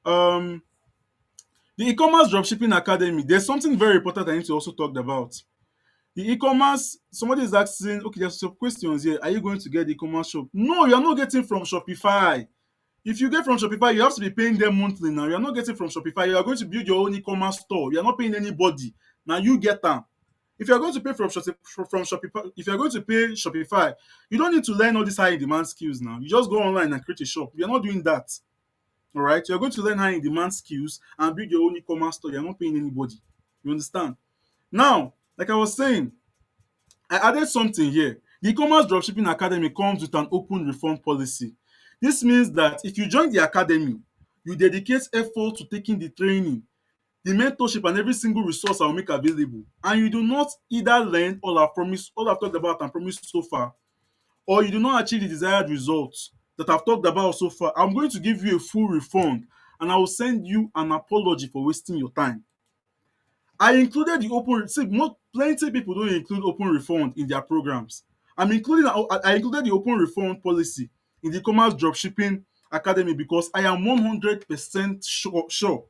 Um, the e-commerce dropshipping academy. There's something very important I need to also talk about. The e-commerce. Somebody is asking, okay, there's some questions here. Are you going to get the e-commerce shop? No, you are not getting from Shopify. If you get from Shopify, you have to be paying them monthly now. You are not getting from Shopify. You are going to build your own e-commerce store. You are not paying anybody. Now you get them. If you are going to pay from Shopify, if you are going to pay Shopify, you don't need to learn all these high demand skills now. You just go online and create a shop. You are not doing that. All right. You are going to learn high demand skills and build your own e-commerce store. You are not paying anybody. You understand? Now, like I was saying, I added something here. The e-commerce dropshipping academy comes with an open refund policy. This means that if you join the academy, you dedicate effort to taking the training, the mentorship, and every single resource I will make available, and you do not either learn all I've talked about and promised so far, or you do not achieve the desired results that I've talked about so far, I'm going to give you a full refund, and I will send you an apology for wasting your time. I included the open see not plenty people don't include open refund in their programs. I included the open refund policy in the commerce dropshipping academy because I am 100% sure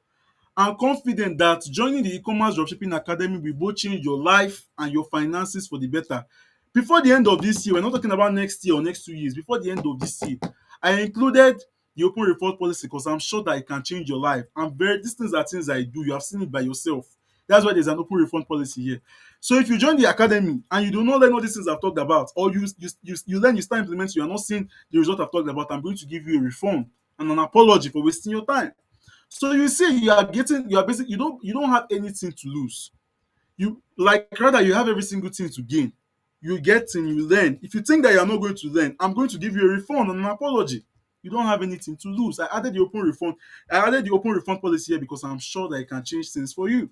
and confident that joining the e-commerce dropshipping academy will both change your life and your finances for the better. Before the end of this year, we're not talking about next year or next 2 years, before the end of this year, I included the open refund policy because I'm sure that it can change your life. These things are things I do. You have seen it by yourself. That's why there's an open refund policy here. So if you join the academy and you do not learn all these things I've talked about, or you learn, you start implementing, you are not seeing the result I've talked about, I'm going to give you a refund and an apology for wasting your time. So you see, you don't have anything to lose. You like rather you have every single thing to gain. You get in, you learn. If you think that you're not going to learn, I'm going to give you a refund and an apology. You don't have anything to lose. I added the open refund policy here because I'm sure that it can change things for you.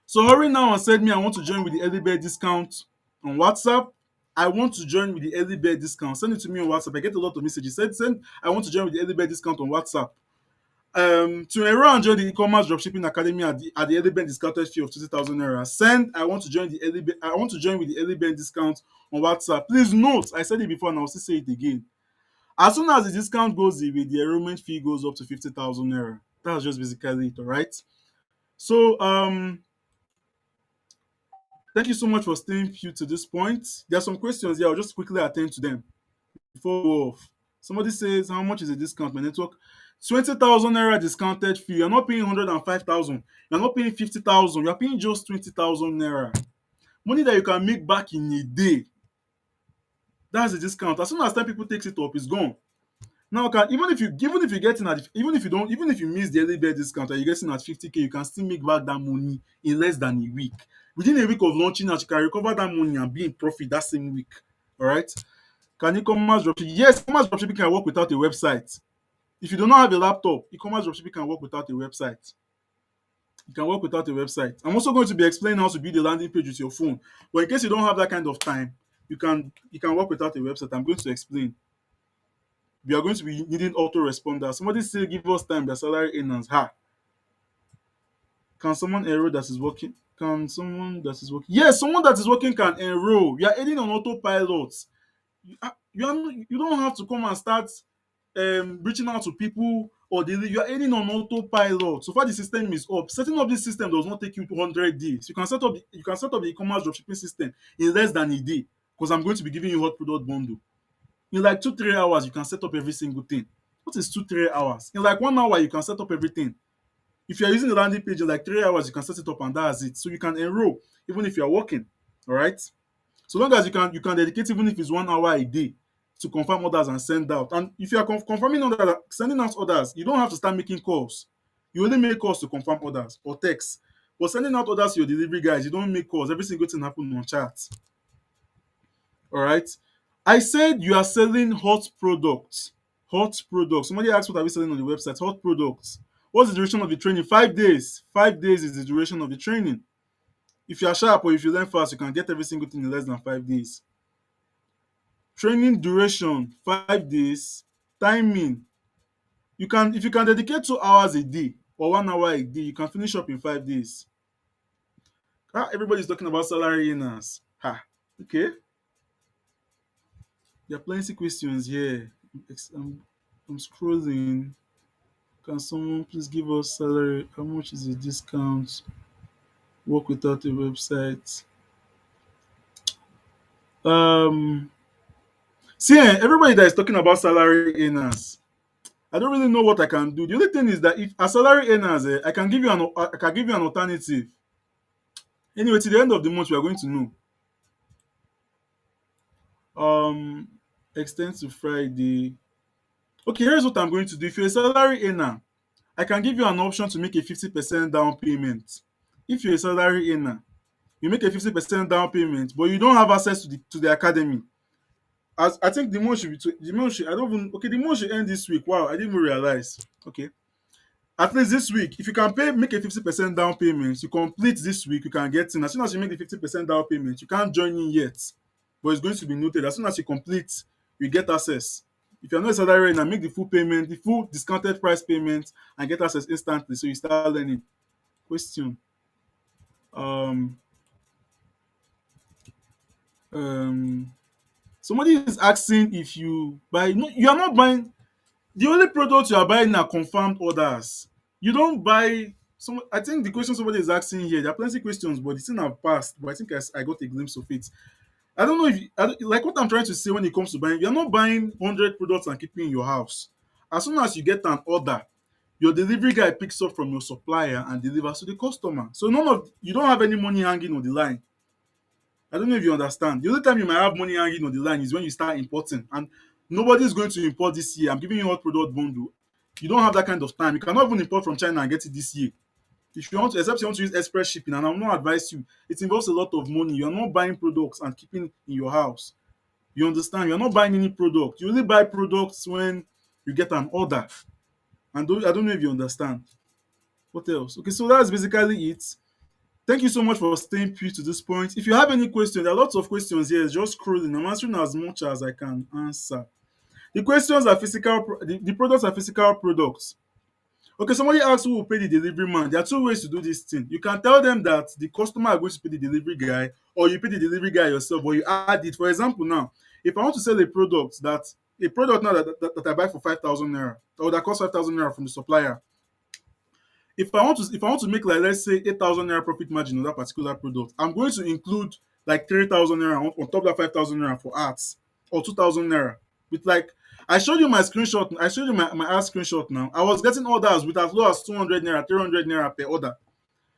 So hurry now and send me "I want to join with the early bird discount" on WhatsApp. I want to join with the early bird discount. Send it to me on WhatsApp. I get a lot of messages. Send "I want to join with the early bird discount" on WhatsApp. To enroll and join the e-commerce dropshipping academy at the early bird discounted fee of 20,000 naira, send I want to join with the early bird discount" on WhatsApp. Please note, I said it before and I'll still say it again. As soon as the discount goes away, the enrollment fee goes up to 50,000 naira. That's just basically it, all right? So, thank you so much for staying here to this point. There are some questions here. I'll just quickly attend to them before we go off. Somebody says, how much is the discount? My network, 20,000 naira discounted fee. You're not paying 105,000. You're not paying 50,000. You're paying just 20,000 naira. Money that you can make back in a day. That's the discount. As soon as 10 people takes it up, it's gone. Now, even if you miss the early bird discount and you're getting at 50k, you can still make back that money in less than a week. Within a week of launching out, you can recover that money and be in profit that same week. All right. Can e-commerce dropshipping? Yes, e-commerce dropshipping can work without a website. If you do not have a laptop, e-commerce dropshipping can work without a website. It can work without a website. I'm also going to be explaining how to build a landing page with your phone. But in case you don't have that kind of time, you can work without a website. I'm going to explain. We are going to be needing autoresponders. Somebody say, give us time, the salary earners. Can someone enroll that is working? Can someone that is working? Yes, someone that is working can enroll. You are aiding on autopilot. You don't have to come and start reaching out to people or you are aiding on autopilot. So far the system is up. Setting up this system does not take you 100 days. You can set up the e-commerce dropshipping system in less than a day because I'm going to be giving you hot product bundle. In like 2-3 hours, you can set up every single thing. What is 2-3 hours? In like 1 hour, you can set up everything. If you're using the landing page in like 3 hours, you can set it up and that's it. So you can enroll even if you're working. All right. So long as you can dedicate even if it's 1 hour a day to confirm orders and send out. And if you are confirming orders, sending out orders, you don't have to start making calls. You only make calls to confirm orders or text. But sending out orders to your delivery guys, you don't make calls. Every single thing happens on chat. All right. I said you are selling hot products. Hot products. Somebody asked what are we selling on the website? Hot products. What's the duration of the training? 5 days. 5 days is the duration of the training. If you are sharp or if you learn fast, you can get every single thing in less than 5 days. Training duration 5 days. Timing. You can if you can dedicate 2 hours a day or 1 hour a day, you can finish up in 5 days. Everybody's talking about salary earners. Okay. There are plenty questions here. I'm scrolling. Can someone please give us salary? How much is the discount? Work without a website. Um, See, everybody that is talking about salary earners, I don't really know what I can do. The only thing is that if a salary earners, I can give you an alternative. Anyway, till the end of the month, we are going to know. Um, Extend to Friday. Okay, here's what I'm going to do. If you're a salary earner, I can give you an option to make a 50% down payment. If you're a salary earner, you make a 50% down payment, but you don't have access to the academy. As I think the month should be the month should I don't even okay, the month should end this week. Wow, I didn't even realize. Okay. At least this week, if you can make a 50% down payment, you complete this week, you can get in. As soon as you make the 50% down payment, you can't join in yet. But it's going to be noted. As soon as you complete, you get access. If you're not a salary earner, make the full payment, the full discounted price payment, and get access instantly. So you start learning. Question. Um um Somebody is asking if you buy, no, you are not buying. The only product you are buying are confirmed orders. You don't buy some. I think the question somebody is asking here, there are plenty of questions, but the thing have passed. But I think I got a glimpse of it. I don't know if like what I'm trying to say when it comes to buying. You're not buying 100 products and keeping in your house. As soon as you get an order, your delivery guy picks up from your supplier and delivers to the customer. So none of you don't have any money hanging on the line. I don't know if you understand. The only time you might have money hanging on the line is when you start importing, and nobody is going to import this year. I'm giving you hot product bundle. You don't have that kind of time. You cannot even import from China and get it this year. If you want to, except you want to use express shipping, and I will not advise you. It involves a lot of money. You are not buying products and keeping in your house. You understand? You're not buying any product. You only buy products when you get an order. And I don't know if you understand. What else? Okay, so that's basically it. Thank you so much for staying put to this point. If you have any questions, there are lots of questions here. Just scrolling. I'm answering as much as I can answer. The questions are the products are physical products. Okay, somebody asked who will pay the delivery man. There are two ways to do this thing. You can tell them that the customer are going to pay the delivery guy, or you pay the delivery guy yourself, or you add it. For example, now, if I want to sell a product now that I buy for 5,000 naira, or that costs 5,000 naira from the supplier, if I want to make, like, let's say 8,000 naira profit margin on that particular product, I'm going to include like 3,000 naira on top of that 5,000 naira for ads, or 2,000 naira with, like, I showed you my screenshot. I showed you my ad screenshot. Now I was getting orders with as low as 200 naira, 300 naira per order.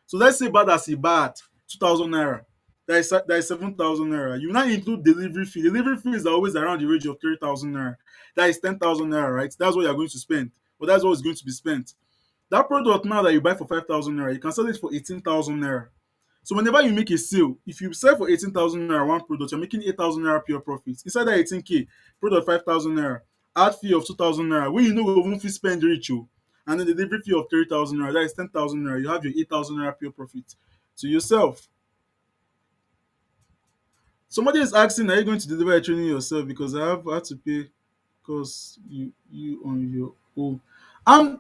So let's say bad as a bad 2,000 naira. That is 7,000 naira. You now include delivery fee. Delivery fees are always around the range of 3,000 naira. That is 10,000 naira, right? That's what you're going to spend, or that's what is going to be spent. That product now that you buy for 5,000 naira, you can sell it for 18,000 naira. So whenever you make a sale, if you sell for 18,000 naira one product, you're making 8,000 naira pure profit. Inside that 18K, product 5,000 naira, ad fee of 2,000 naira, wey you no go even fit spend reach o, and then the delivery fee of 3,000 naira, that is 10,000 naira. You have your 8,000 naira pure profit to yourself. Somebody is asking, are you going to deliver a training yourself? Because I have had to pay because you on your own.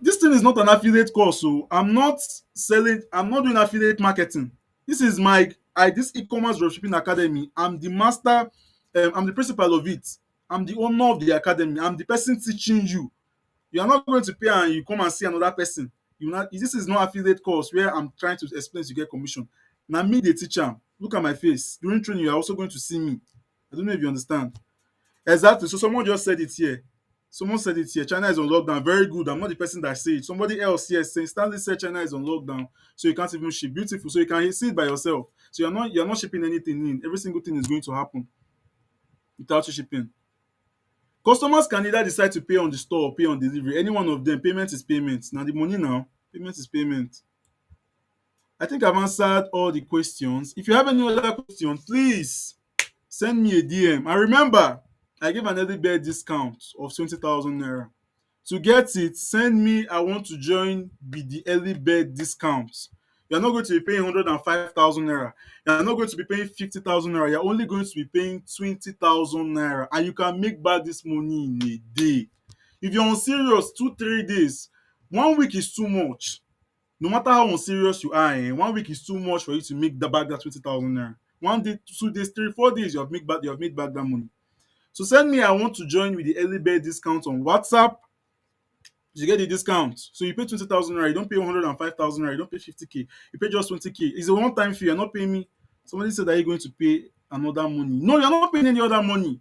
This thing is not an affiliate course, so I'm not doing affiliate marketing. This is this e-commerce dropshipping academy. I'm the master, I'm the principal of it. I'm the owner of the academy. I'm the person teaching you. You are not going to pay and you come and see another person. This is not affiliate course where I'm trying to explain to get commission. Now me the teacher. Look at my face. During training, you're also going to see me. I don't know if you understand. Exactly. So someone just said it here. Someone said it here. China is on lockdown. Very good. I'm not the person that said it. Somebody else here saying Stanley said China is on lockdown, so you can't even ship. Beautiful. So you can see it by yourself. So you're not shipping anything in. Every single thing is going to happen without you shipping. Customers can either decide to pay on the store or pay on delivery. Any one of them. Payment is payment. Now the money now. Payment is payment. I think I've answered all the questions. If you have any other question, please Send me a DM. And remember, I gave an early bird discount of 20,000 naira. To get it, send me I want to join with the early bird discount. You're not going to be paying 105,000 naira. You're not going to be paying 50,000 naira. You're only going to be paying 20,000 naira. And you can make back this money in a day. If you're on serious, 2, 3 days, 1 week is too much. No matter how unserious you are, 1 week is too much for you to make back that 20,000 naira. 1 day, 2 days, 3, 4 days, you have made back that money. So send me I want to join with the early bird discount on WhatsApp. You get the discount. So you pay 20,000 naira, you don't pay 105,000 naira, you don't pay 50K, you pay just 20K. It's a one-time fee, you're not paying me. Somebody said that you're going to pay another money. No, you're not paying any other money.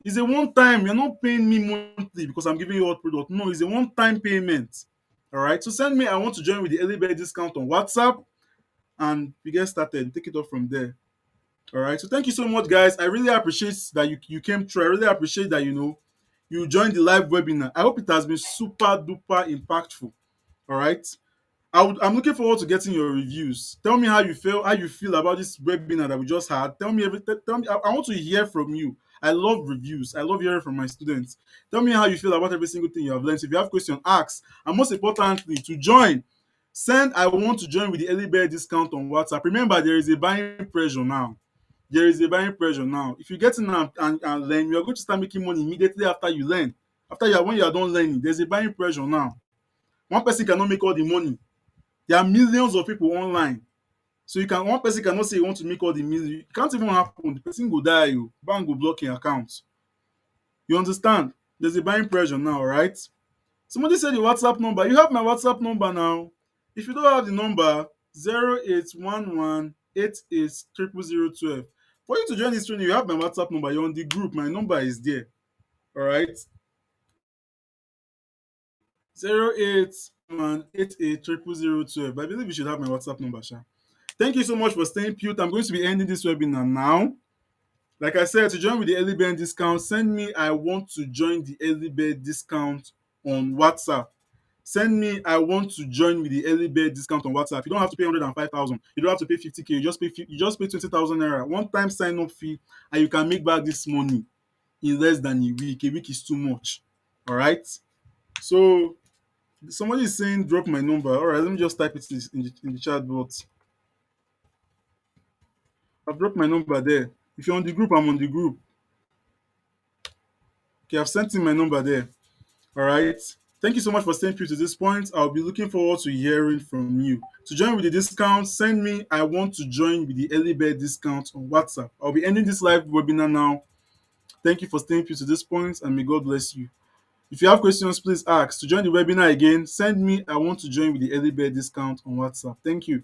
It's a one-time, you're not paying me monthly because I'm giving you all product. No, it's a one-time payment. All right. So send me I want to join with the early bird discount on WhatsApp and we get started. Take it off from there. All right. So thank you so much, guys. I really appreciate that you came through. I really appreciate that you joined the live webinar. I hope it has been super duper impactful. All right. I'm looking forward to getting your reviews. Tell me how you feel about this webinar that we just had. Tell me everything. Tell me. I want to hear from you. I love reviews. I love hearing from my students. Tell me how you feel about every single thing you have learned. If you have questions, ask. And most importantly, to join, send I want to join with the early bird discount on WhatsApp. Remember, there is a buying pressure now. There is a buying pressure now. If you get in and learn, you are going to start making money immediately after you learn. When you are done learning, there's a buying pressure now. One person cannot make all the money. There are millions of people online. So one person cannot say you want to make all the million. It can't even happen. The person go die. Bank go block your account. You understand? There's a buying pressure now, right? Somebody said the WhatsApp number. You have my WhatsApp number now. If you don't have the number, 0811 88 00012. For you to join this training, you have my WhatsApp number. You're on the group. My number is there. All right. 0811 88 00012. I believe you should have my WhatsApp number, Sha. Thank you so much for staying put. I'm going to be ending this webinar now. Like I said, to join with the early bird discount, send me I want to join the early bird discount on WhatsApp. Send me I want to join with the early bird discount on WhatsApp. You don't have to pay 105,000. You don't have to pay 50K. You just pay 20,000 naira. One time sign up fee, and you can make back this money in less than a week. A week is too much. All right. So somebody is saying drop my number. All right, let me just type it in the chat box. I've dropped my number there. If you're on the group, I'm on the group. Okay, I've sent in my number there. All right. Thank you so much for staying through to this point. I'll be looking forward to hearing from you. To join with the discount, send me I want to join with the early bird discount on WhatsApp. I'll be ending this live webinar now. Thank you for staying through to this point, and may God bless you. If you have questions, please ask. To join the webinar again, send me I want to join with the early bird discount on WhatsApp. Thank you.